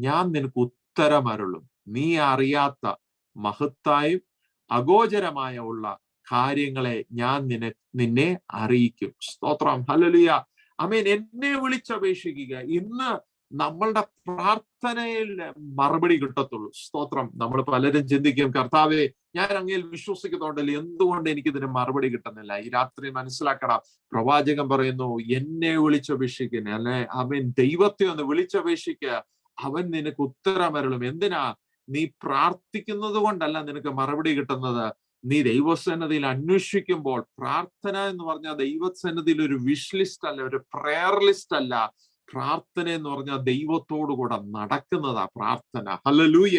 ഞാൻ നിനക്ക് ഉത്തരമരുളും, നീ അറിയാത്ത മഹത്തായും അഗോചരമായ ഉള്ള കാര്യങ്ങളെ ഞാൻ നിന്നെ അറിയിക്കും. സ്തോത്രം. ഹല്ലേലൂയ. എന്നെ വിളിച്ചപേക്ഷിക്കുക. ഇന്ന് നമ്മളുടെ പ്രാർത്ഥനയിൽ മറുപടി കിട്ടത്തുള്ളൂ. സ്തോത്രം. നമ്മൾ പലരും ചിന്തിക്കും, കർത്താവെ ഞാൻ അങ്ങയിൽ വിശ്വസിക്കുന്നുണ്ടല്ലോ, എന്തുകൊണ്ട് എനിക്കിതിന് മറുപടി കിട്ടുന്നില്ല? ഈ രാത്രി മനസ്സിലാക്കണം. പ്രവാചകൻ പറയുന്നു, എന്നെ വിളിച്ചപേക്ഷിക്കുന്ന ദൈവത്തെ ഒന്ന് വിളിച്ചപേക്ഷിക്കുക, അവൻ നിനക്ക് ഉത്തരമരുളും. എന്തിനാ? നീ പ്രാർത്ഥിക്കുന്നത് കൊണ്ടല്ല നിനക്ക് മറുപടി കിട്ടുന്നത്, നീ ദൈവസന്നിധിയിൽ അന്വേഷിക്കുമ്പോൾ. പ്രാർത്ഥന എന്ന് പറഞ്ഞാൽ ദൈവസന്നിധിയിൽ ഒരു വിഷ് ലിസ്റ്റ് അല്ല, ഒരു പ്രെയർ ലിസ്റ്റ് അല്ല. പ്രാർത്ഥന എന്ന് പറഞ്ഞാൽ ദൈവത്തോടു കൂടെ നടക്കുന്നതാ പ്രാർത്ഥന. ഹല്ലേലൂയ.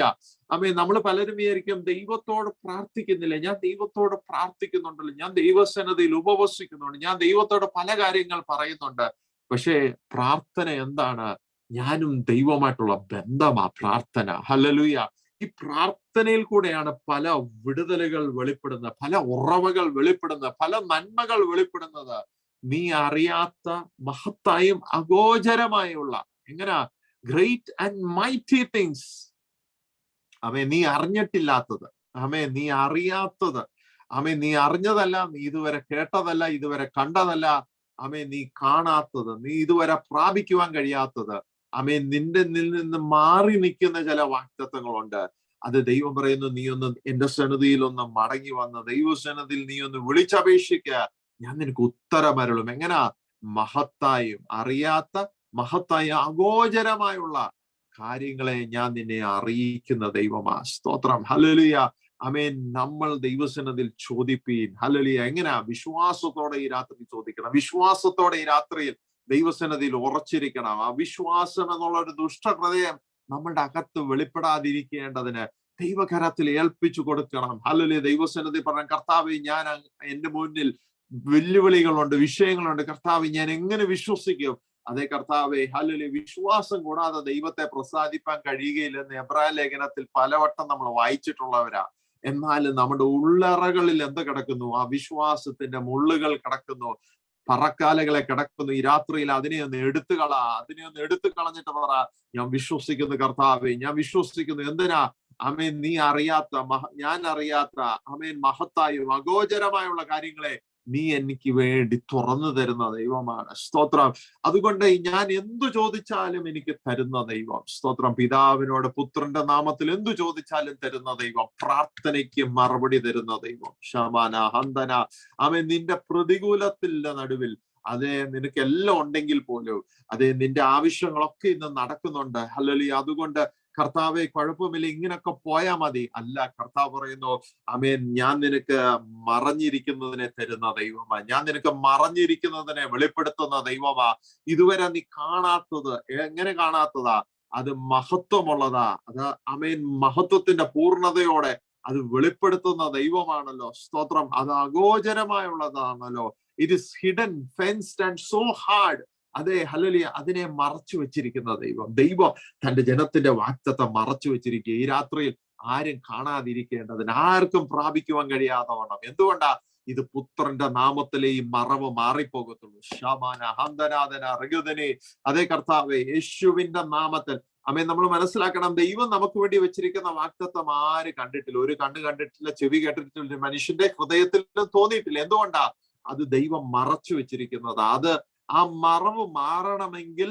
നമ്മൾ പലരും വിചാരിക്കും, ദൈവത്തോട് പ്രാർത്ഥിക്കുന്നില്ല. ഞാൻ ദൈവത്തോട് പ്രാർത്ഥിക്കുന്നുണ്ടല്ലോ, ഞാൻ ദൈവസന്നിധിയിൽ ഉപവസിക്കുന്നുണ്ട്, ഞാൻ ദൈവത്തോട് പല കാര്യങ്ങൾ പറയുന്നുണ്ട്. പക്ഷേ പ്രാർത്ഥന എന്താണ്? ഞാനും ദൈവമായിട്ടുള്ള ബന്ധമാ പ്രാർത്ഥന. ഹല്ലേലൂയ. ഈ പ്രാർത്ഥനയിൽ കൂടെയാണ് പല വിടുതലുകൾ വെളിപ്പെടുന്നത്, പല ഉറവകൾ വെളിപ്പെടുന്നത്, പല നന്മകൾ വെളിപ്പെടുന്നത്. നീ അറിയാത്ത മഹത്തായും അഗോചരമായുള്ള എങ്ങനാ ഗ്രേറ്റ് ആൻഡ് മൈറ്റി തിങ്സ്. നീ അറിഞ്ഞിട്ടില്ലാത്തത്, നീ അറിയാത്തത്, നീ അറിഞ്ഞതല്ല, നീ ഇതുവരെ കേട്ടതല്ല, ഇതുവരെ കണ്ടതല്ല, നീ കാണാത്തത്, നീ ഇതുവരെ പ്രാപിക്കുവാൻ കഴിയാത്തത്, നിന്റെ നിന്ന് മാറി നിൽക്കുന്ന ചില വാഗ്ദത്തങ്ങളുണ്ട്. അത് ദൈവം പറയുന്നു, നീ ഒന്ന് എന്റെ സന്നിധിയിൽ ഒന്ന് മടങ്ങി വന്ന് ദൈവസന്നിധിയിൽ നീ ഒന്ന് വിളിച്ചപേക്ഷിക്കുക, ഞാൻ നിനക്ക് ഉത്തരമരുളും. എങ്ങനാ? മഹത്തായും അറിയാത്ത മഹത്തായ അഗോചരമായുള്ള കാര്യങ്ങളെ ഞാൻ നിന്നെ അറിയിക്കുന്ന ദൈവമാ. സ്തോത്രം. ഹല്ലേലൂയ. നമ്മൾ ദൈവസന്നിധിയിൽ ചോദിപ്പീൻ. ഹല്ലേലൂയ. എങ്ങനാ? വിശ്വാസത്തോടെ ഈ രാത്രി ചോദിക്കണം. വിശ്വാസത്തോടെ ഈ രാത്രിയിൽ ദൈവസന്നിധിയിൽ ഉറച്ചിരിക്കണം. ആ വിശ്വാസം എന്നുള്ള ഒരു ദുഷ്ടഹൃദയം നമ്മളുടെ അകത്ത് വെളിപ്പെടാതിരിക്കേണ്ടതിന് ദൈവകരത്തിൽ ഏൽപ്പിച്ചു കൊടുക്കണം. ഹല്ലേലൂയ. ദൈവസന്നിധി പറഞ്ഞ, കർത്താവേ ഞാൻ എന്റെ മുന്നിൽ വെല്ലുവിളികളുണ്ട്, വിഷയങ്ങളുണ്ട്, കർത്താവേ ഞാൻ എങ്ങനെ വിശ്വസിക്കും? അതേ കർത്താവേ, ഹല്ലേലൂയ, വിശ്വാസം കൂടാതെ ദൈവത്തെ പ്രസാദിപ്പാൻ കഴിയുകയില്ലെന്ന് എബ്രായ ലേഖനത്തിൽ പലവട്ടം നമ്മൾ വായിച്ചിട്ടുള്ളവരാ. എന്നാൽ നമ്മുടെ ഉള്ളറകളിൽ എന്ത് കിടക്കുന്നു? ആ വിശ്വാസത്തിന്റെ മുള്ളുകൾ കിടക്കുന്നു. പറക്കാലകളെ കിടക്കുന്നു. ഈ രാത്രിയിൽ അതിനെ ഒന്ന് അതിനെ ഒന്ന് എടുത്തു കളഞ്ഞിട്ട് പറ, ഞാൻ വിശ്വസിക്കുന്നു കർത്താവേ, ഞാൻ വിശ്വസിക്കുന്നു. എന്തിനാ? ആമേൻ, നീ അറിയാത്ത ഞാൻ അറിയാത്ത ആമേൻ മഹത്തായും അഗോചരമായുള്ള കാര്യങ്ങളെ നീ എനിക്ക് വേണ്ടി തുറന്നു തരുന്ന ദൈവമാണ്. സ്തോത്രം. അതുകൊണ്ട് ഞാൻ എന്തു ചോദിച്ചാലും എനിക്ക് തരുന്ന ദൈവം. സ്തോത്രം. പിതാവിനോട് പുത്രന്റെ നാമത്തിൽ എന്തു ചോദിച്ചാലും തരുന്ന ദൈവം, പ്രാർത്ഥനയ്ക്ക് മറുപടി തരുന്ന ദൈവം. ശമാന ഹന്തന. ആമേൻ, നിന്റെ പ്രതികൂലത്തിന്റെ നടുവിൽ അതെ നിനക്ക് എല്ലാം ഉണ്ടെങ്കിൽ പോലും അതെ നിന്റെ ആവശ്യങ്ങളൊക്കെ ഇന്ന് നടക്കുന്നുണ്ട്. ഹല്ലേലൂയ. അതുകൊണ്ട് കർത്താവെ കുഴപ്പമില്ല, ഇങ്ങനൊക്കെ പോയാ മതി. അല്ല, കർത്താവ് പറയുന്നു, ആമേൻ, ഞാൻ നിനക്ക് മറഞ്ഞിരിക്കുന്നതിനെ തരുന്ന ദൈവമാ, ഞാൻ നിനക്ക് മറഞ്ഞിരിക്കുന്നതിനെ വെളിപ്പെടുത്തുന്ന ദൈവമാ. ഇതുവരെ നീ കാണാത്തത് എങ്ങനെ കാണാത്തതാ? അത് മഹത്വമുള്ളതാ. അത് ആമേൻ മഹത്വത്തിന്റെ പൂർണ്ണതയോടെ അത് വെളിപ്പെടുത്തുന്ന ദൈവമാണല്ലോ. സ്തോത്രം. അത് അഗോചരമായുള്ളതാണല്ലോ. It is hidden, fenced and so hard. അതെ, ഹല്ലേലൂയ. അതിനെ മറച്ചു വെച്ചിരിക്കുന്ന ദൈവം തന്റെ ജനത്തിന്റെ വാഗ്ദത്തം മറച്ചു വെച്ചിരിക്കുക. ഈ രാത്രിയിൽ ആരും കാണാതിരിക്കേണ്ടതിന്, ആർക്കും പ്രാപിക്കുവാൻ കഴിയാതെ വണ്ണം. എന്തുകൊണ്ടാ? ഇത് പുത്രന്റെ നാമത്തിലെ ഈ മറവ് മാറിപ്പോകത്തുള്ളൂ. ശമാന ഹന്തനാഥന ഋഗുദനെ. അതേ കർത്താവെ, യേശുവിന്റെ നാമത്തിൽ അമ്മേ നമ്മൾ മനസ്സിലാക്കണം, ദൈവം നമുക്ക് വേണ്ടി വെച്ചിരിക്കുന്ന വാഗ്ദത്തം ആര് കണ്ടിട്ടില്ല, ഒരു കണ്ണ് കണ്ടിട്ടില്ല, ചെവി കേട്ടിട്ടില്ല, മനുഷ്യന്റെ ഹൃദയത്തിലും തോന്നിയിട്ടില്ല. എന്തുകൊണ്ടാ? അത് ദൈവം മറച്ചു വെച്ചിരിക്കുന്നത്. അത് ആ മറവ് മാറണമെങ്കിൽ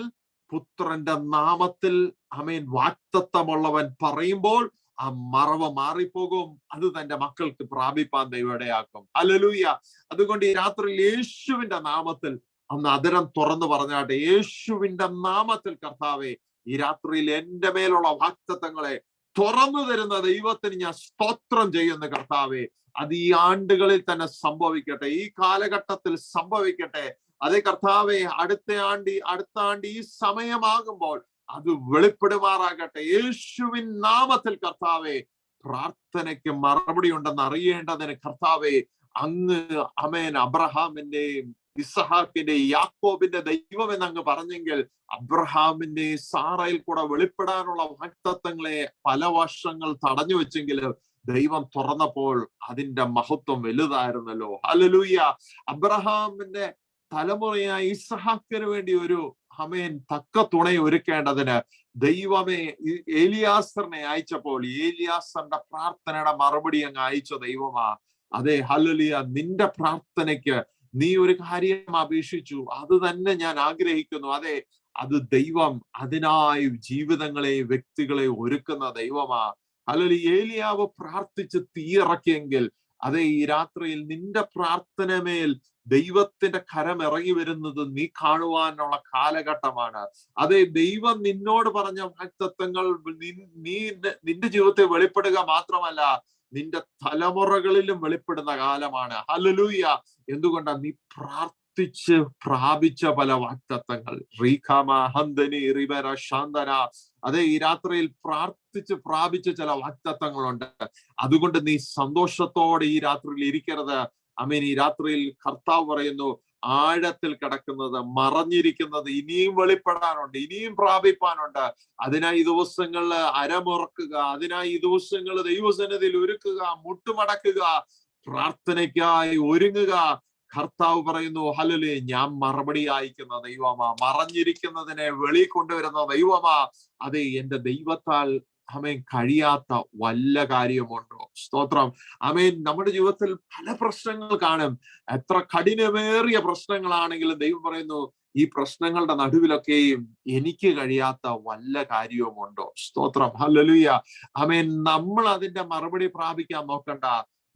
പുത്രന്റെ നാമത്തിൽ ആമേൻ വാഗ്ദത്തമുള്ളവൻ പറയുമ്പോൾ ആ മറവ് മാറിപ്പോകും. അത് തന്റെ മക്കൾക്ക് പ്രാപിപ്പാൻ ദൈവം ഇടയാക്കും. ഹല്ലേലൂയ. അതുകൊണ്ട് ഈ രാത്രിയിൽ യേശുവിന്റെ നാമത്തിൽ ഒന്ന് അതിരം തുറന്നു പറഞ്ഞാട്ടെ, യേശുവിന്റെ നാമത്തിൽ കർത്താവെ, ഈ രാത്രിയിൽ എന്റെ മേലുള്ള വാഗ്ദത്തങ്ങളെ തുറന്നു തരുന്ന ദൈവത്തിന് ഞാൻ സ്തോത്രം ചെയ്യുന്ന കർത്താവെ. അത് ഈ ആണ്ടുകളിൽ തന്നെ സംഭവിക്കട്ടെ, ഈ കാലഘട്ടത്തിൽ സംഭവിക്കട്ടെ. അതേ കർത്താവെ, അടുത്ത ആണ്ട് ഈ സമയമാകുമ്പോൾ അത് വെളിപ്പെടുമാറാകട്ടെ. യേശുവിൻ നാമത്തിൽ കർത്താവെ, പ്രാർത്ഥനയ്ക്ക് മറുപടി ഉണ്ടെന്ന് അറിയേണ്ടതിന് കർത്താവെ, അങ്ങ് ആമേൻ അബ്രഹാമിന്റെയും ഇസഹാക്കിന്റെയും യാക്കോബിന്റെ ദൈവം എന്ന് അങ്ങ് പറഞ്ഞെങ്കിൽ അബ്രഹാമിന്റെ സാറയിൽ കൂടെ വെളിപ്പെടാനുള്ള വാഗ്ദത്തങ്ങളെ പല വർഷങ്ങൾ തടഞ്ഞു വെച്ചെങ്കിൽ ദൈവം തുറന്നപ്പോൾ അതിന്റെ മഹത്വം വലുതായിരുന്നല്ലോ. ഹല്ലേലൂയ. അബ്രഹാമിന്റെ തലമുറയായ ഇസഹാക്കിന് വേണ്ടി ഒരു ആമേൻ തക്ക തുണയെ ഒരുക്കേണ്ടതിന് ദൈവമേ ഏലിയാസറിനെ അയച്ചപ്പോൾ ഏലിയാസറിന്റെ പ്രാർത്ഥനയുടെ മറുപടി അങ്ങ് അയച്ച ദൈവമാ. അതെ, ഹല്ലേലൂയ. നിന്റെ പ്രാർത്ഥനയ്ക്ക് നീ ഒരു കാര്യം അപേക്ഷിച്ചു, അത് തന്നെ ഞാൻ ആഗ്രഹിക്കുന്നു. അതെ, അത് ദൈവം അതിനായി ജീവിതങ്ങളെ വ്യക്തികളെ ഒരുക്കുന്ന ദൈവമാ. ഹല്ലേലൂയ. ഏലിയാവ് പ്രാർത്ഥിച്ച് തീയിറക്കിയെങ്കിൽ അതെ, ഈ രാത്രിയിൽ നിന്റെ പ്രാർത്ഥനമേൽ ദൈവത്തിന്റെ കരം ഇറങ്ങി വരുന്നത് നീ കാണുവാനുള്ള കാലഘട്ടമാണ്. അതെ, ദൈവം നിന്നോട് പറഞ്ഞ വാഗ്ദത്തങ്ങൾ നിന്റെ ജീവിതത്തെ വെളിപ്പെടുക മാത്രമല്ല, നിന്റെ തലമുറകളിലും വെളിപ്പെടുന്ന കാലമാണ്. ഹല്ലേലൂയ. എന്തുകൊണ്ടാ? നീ പ്രാർത്ഥിച്ച് പ്രാപിച്ച പല വാഗ്ദത്തങ്ങൾ. അതെ, ഈ രാത്രിയിൽ പ്രാർത്ഥിച്ച് പ്രാപിച്ച ചില വാഗ്ദത്തങ്ങളുണ്ട്. അതുകൊണ്ട് നീ സന്തോഷത്തോടെ ഈ രാത്രിയിൽ ഇരിക്കരുത്. ആമേൻ. ഈ രാത്രിയിൽ കർത്താവ് പറയുന്നു, ആഴത്തിൽ കിടക്കുന്നത്, മറഞ്ഞിരിക്കുന്നത് ഇനിയും വെളിപ്പെടാനുണ്ട്, ഇനിയും പ്രാപിപ്പാനുണ്ട്. അതിനായി ഈ ദിവസങ്ങളിൽ അരമുറക്കുക, അതിനായി ഈ ദിവസങ്ങൾ ദൈവസന്നിധിയിൽ ഒരുക്കുക, മുട്ടുമടക്കുക, പ്രാർത്ഥനയ്ക്കായി ഒരുങ്ങുക. കർത്താവ് പറയുന്നു, ഹല്ലേലൂയ, ഞാൻ മറുപടി അയക്കുന്ന ദൈവമാ, മറഞ്ഞിരിക്കുന്നതിനെ വെളി കൊണ്ടുവരുന്ന ദൈവമാ. അതെ, എന്റെ ദൈവത്താൽ ആമേൻ കഴിയാത്ത വല്ല കാര്യമുണ്ടോ? സ്തോത്രം. ആമേൻ. നമ്മുടെ ജീവിതത്തിൽ പല പ്രശ്നങ്ങൾ കാണും. എത്ര കഠിനമേറിയ പ്രശ്നങ്ങളാണെങ്കിലും ദൈവം പറയുന്നു, ഈ പ്രശ്നങ്ങളുടെ നടുവിലൊക്കെയും എനിക്ക് കഴിയാത്ത വല്ല കാര്യവുമുണ്ടോ? സ്തോത്രം. ഹല്ലേലൂയ. ആമേൻ. നമ്മൾ അതിന്റെ മറുപടി പ്രാപിക്കാൻ നോക്കണ്ട.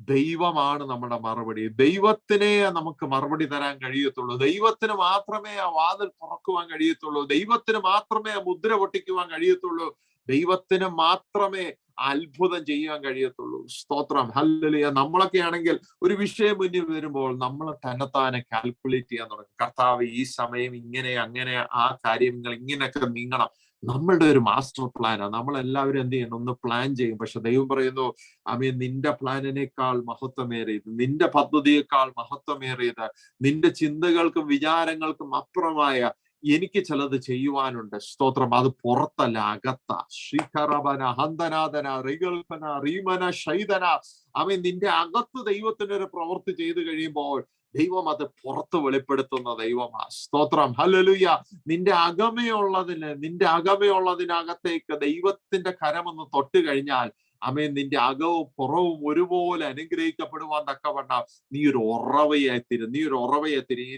ദൈവമാണ് നമ്മുടെ മറുപടി. ദൈവത്തിനെ നമുക്ക് മറുപടി തരാൻ കഴിയത്തുള്ളൂ. ദൈവത്തിന് മാത്രമേ ആ വാതിൽ തുറക്കുവാൻ കഴിയത്തുള്ളൂ. ദൈവത്തിന് മാത്രമേ ആ മുദ്ര പൊട്ടിക്കുവാൻ കഴിയത്തുള്ളൂ. ദൈവത്തിന് മാത്രമേ അത്ഭുതം ചെയ്യാൻ കഴിയത്തുള്ളൂ. സ്തോത്രം. ഹല്ലേലൂയ. നമ്മളൊക്കെ ആണെങ്കിൽ ഒരു വിഷയം മുന്നിൽ വരുമ്പോൾ നമ്മൾ തന്നെത്താനെ കാൽക്കുലേറ്റ് ചെയ്യാൻ തുടങ്ങും. കർത്താവ്, ഈ സമയം ഇങ്ങനെ അങ്ങനെ ആ കാര്യങ്ങൾ ഇങ്ങനെയൊക്കെ നീങ്ങണം. നമ്മളുടെ ഒരു മാസ്റ്റർ പ്ലാനാണ്. നമ്മൾ എല്ലാവരും എന്ത് ചെയ്യണം? ഒന്ന് പ്ലാൻ ചെയ്യും. പക്ഷെ ദൈവം പറയുന്നു, ആമേൻ, നിന്റെ പ്ലാനിനേക്കാൾ മഹത്വമേറിയത്, നിന്റെ പദ്ധതിയേക്കാൾ മഹത്വമേറിയത്, നിന്റെ ചിന്തകൾക്കും വിചാരങ്ങൾക്കും അപ്പുറമായ എനിക്ക് ചിലത് ചെയ്യുവാനുണ്ട്. സ്തോത്രം. അത് പുറത്തല്ല, അകത്ത. ശ്രീകരബന ഹന്തനാഥന റികൽപന റീമന ശൈതന. ആമേൻ. നിന്റെ അകത്ത് ദൈവത്തിന്റെ ഒരു പ്രവൃത്തി ചെയ്തു കഴിയുമ്പോൾ ദൈവം അത് പുറത്ത് വെളിപ്പെടുത്തുന്ന ദൈവമാ. സ്തോത്രം. ഹല്ലേലൂയ. നിന്റെ അകമയുള്ളതിനകത്തേക്ക് ദൈവത്തിന്റെ കരമൊന്ന് തൊട്ട് കഴിഞ്ഞാൽ, ആമേൻ, നിന്റെ അകവും പുറവും ഒരുപോലെ അനുഗ്രഹിക്കപ്പെടുവാൻ തക്കവണ്ണം നീ ഒരു ഉറവയായിത്തീരും. ഈ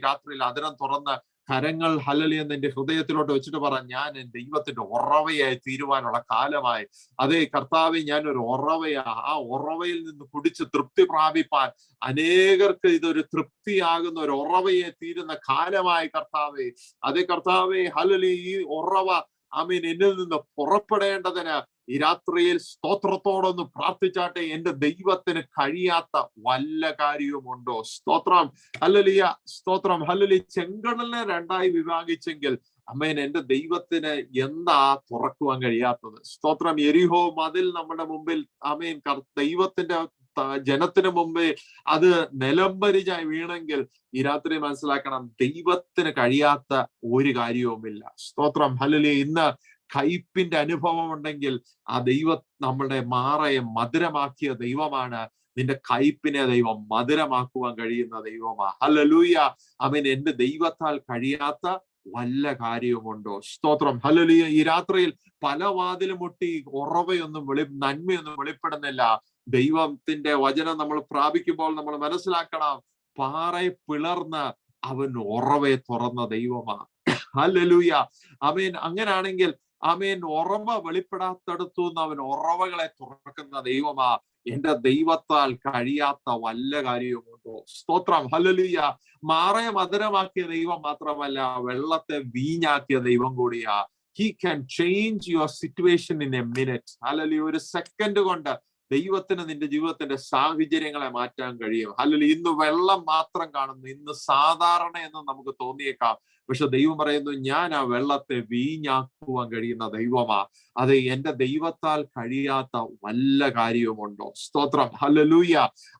രാത്രിയിൽ അതിരം തുറന്ന് കരങ്ങൾ ഹല്ലേലൂയ നിന്റെ ഹൃദയത്തിലോട്ട് വെച്ചിട്ട് പറ, ഞാൻ ദൈവത്തിന്റെ ഉറവയായി തീരുവാനുള്ള കാലമായി. അതേ കർത്താവെ, ഞാൻ ഒരു ഉറവയാ. ആ ഉറവയിൽ നിന്ന് കുടിച്ച് തൃപ്തി പ്രാപിപ്പാൻ അനേകർക്ക് ഇതൊരു തൃപ്തിയാകുന്ന ഒരു ഉറവയെ തീരുന്ന കാലമായി കർത്താവെ. അതേ കർത്താവെ, ഹല്ലേലൂയ, ഈ ഉറവ ആമേൻ എന്നിൽ നിന്ന് പുറപ്പെടേണ്ടതിന് ഈ രാത്രിയിൽ സ്തോത്രത്തോടൊന്ന് പ്രാർത്ഥിച്ചാട്ടെ. എന്റെ ദൈവത്തിന് കഴിയാത്ത വല്ല കാര്യവുമുണ്ടോ? സ്തോത്രം. ഹല്ലേലൂയ. സ്തോത്രം. ഹല്ലേലൂയ. ചെങ്കടലിനെ രണ്ടായി വിഭാഗിച്ചെങ്കിൽ ആമേൻ എന്റെ ദൈവത്തിന് എന്താ തുറക്കുവാൻ കഴിയാത്തത്? സ്തോത്രം. യെരിഹോ മതിൽ നമ്മുടെ മുമ്പിൽ ആമേൻ ദൈവത്തിന്റെ ജനത്തിന് മുമ്പേ അത് നിലംപരിചായി വീണെങ്കിൽ ഈ രാത്രി മനസ്സിലാക്കണം, ദൈവത്തിന് കഴിയാത്ത ഒരു കാര്യവുമില്ല. സ്തോത്രം. ഹല്ലേലൂയ. ഇന്ന് കയ്പിന്റെ അനുഭവം ഉണ്ടെങ്കിൽ ആ ദൈവം നമ്മുടെ മാറയെ മധുരമാക്കിയ ദൈവമാണ്. നിന്റെ കയ്പിനെ ദൈവം മധുരമാക്കുവാൻ കഴിയുന്ന ദൈവമാ. ഹല്ലേലൂയ. ആമേൻ. എന്റെ ദൈവത്താൽ കഴിയാത്ത വല്ല കാര്യവുമുണ്ടോ? സ്തോത്രം. ഹല്ലേലൂയ. ഈ രാത്രിയിൽ പല വാതിലും മുട്ടി ഉറവയൊന്നും നന്മയൊന്നും വെളിപ്പെടുന്നില്ല. ദൈവത്തിന്റെ വചനം നമ്മൾ പ്രാപിക്കുമ്പോൾ നമ്മൾ മനസ്സിലാക്കണം, പാറയെ പിളർന്ന് അവൻ ഉറവയെ തുറന്ന ദൈവമാ. ഹല്ലേലൂയ. ആമേൻ. അങ്ങനാണെങ്കിൽ ആമേൻ, ഉറവ വെളിപ്പെടാത്തടത്തു നിന്ന് അവൻ ഉറവകളെ തുറക്കുന്ന ദൈവമാ. എന്റെ ദൈവത്താൽ കഴിയാത്ത വല്ല കാര്യവുമുണ്ടോ? സ്തോത്രം. ഹല്ലേലൂയ. മാറയെ മധുരമാക്കിയ ദൈവം മാത്രമല്ല, വെള്ളത്തെ വീഞ്ഞാക്കിയ ദൈവം കൂടിയാ. He can change your situation in a minute. Hallelujah. ഒരു സെക്കൻഡ് കൊണ്ട് ദൈവത്തിന് നിന്റെ ജീവിതത്തിന്റെ സാഹചര്യങ്ങളെ മാറ്റാൻ കഴിയും. ഹല്ലേലൂയ. ഇന്ന് വെള്ളം മാത്രം കാണുന്നു, ഇന്ന് സാധാരണ എന്ന് നമുക്ക് തോന്നിയേക്കാം. പക്ഷെ ദൈവം പറയുന്നു, ഞാൻ ആ വെള്ളത്തെ വീഞ്ഞാക്കുവാൻ കഴിയുന്ന ദൈവമാ. അത് എന്റെ ദൈവത്താൽ കഴിയാത്ത വല്ല കാര്യവുമുണ്ടോ? സ്തോത്രം. ഹല്ലേലൂയ.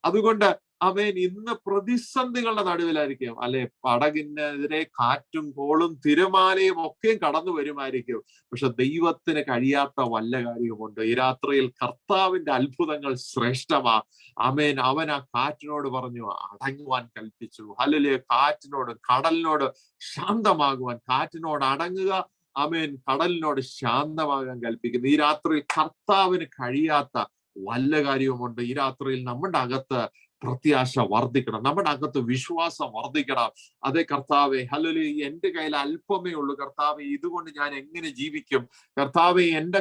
അതുകൊണ്ട് ആമേൻ, ഇന്ന് പ്രതിസന്ധികളുടെ നടുവിലായിരിക്കും, അല്ലെ, പടകിനെതിരെ കാറ്റും കോളും തിരമാലയും ഒക്കെയും കടന്നു വരുമായിരിക്കും. പക്ഷെ ദൈവത്തിന് കഴിയാത്ത വല്ല കാര്യവുമുണ്ട്. ഈ രാത്രിയിൽ കർത്താവിന്റെ അത്ഭുതങ്ങൾ ശ്രേഷ്ഠമാ. ആമേൻ. അവൻ ആ കാറ്റിനോട് പറഞ്ഞു അടങ്ങുവാൻ കൽപ്പിച്ചു. ഹല്ലേലൂയ. കാറ്റിനോട്, കടലിനോട് ശാന്തമാകുവാൻ, കാറ്റിനോട് അടങ്ങുക, ആമേൻ, കടലിനോട് ശാന്തമാകാൻ കൽപ്പിക്കുന്നു. ഈ രാത്രിയിൽ കർത്താവിന് കഴിയാത്ത വല്ല കാര്യവുമുണ്ട്. ഈ രാത്രിയിൽ നമ്മുടെ അകത്ത് പ്രത്യാശ വർദ്ധിക്കണം, നമ്മുടെ അകത്ത് വിശ്വാസം വർദ്ധിക്കണം. അതേ കർത്താവെ, ഹല്ലേലൂയ, എന്റെ കയ്യിൽ അല്പമേ ഉള്ളൂ കർത്താവെ, ഇതുകൊണ്ട് ഞാൻ എങ്ങനെ ജീവിക്കും? കർത്താവെ, എന്റെ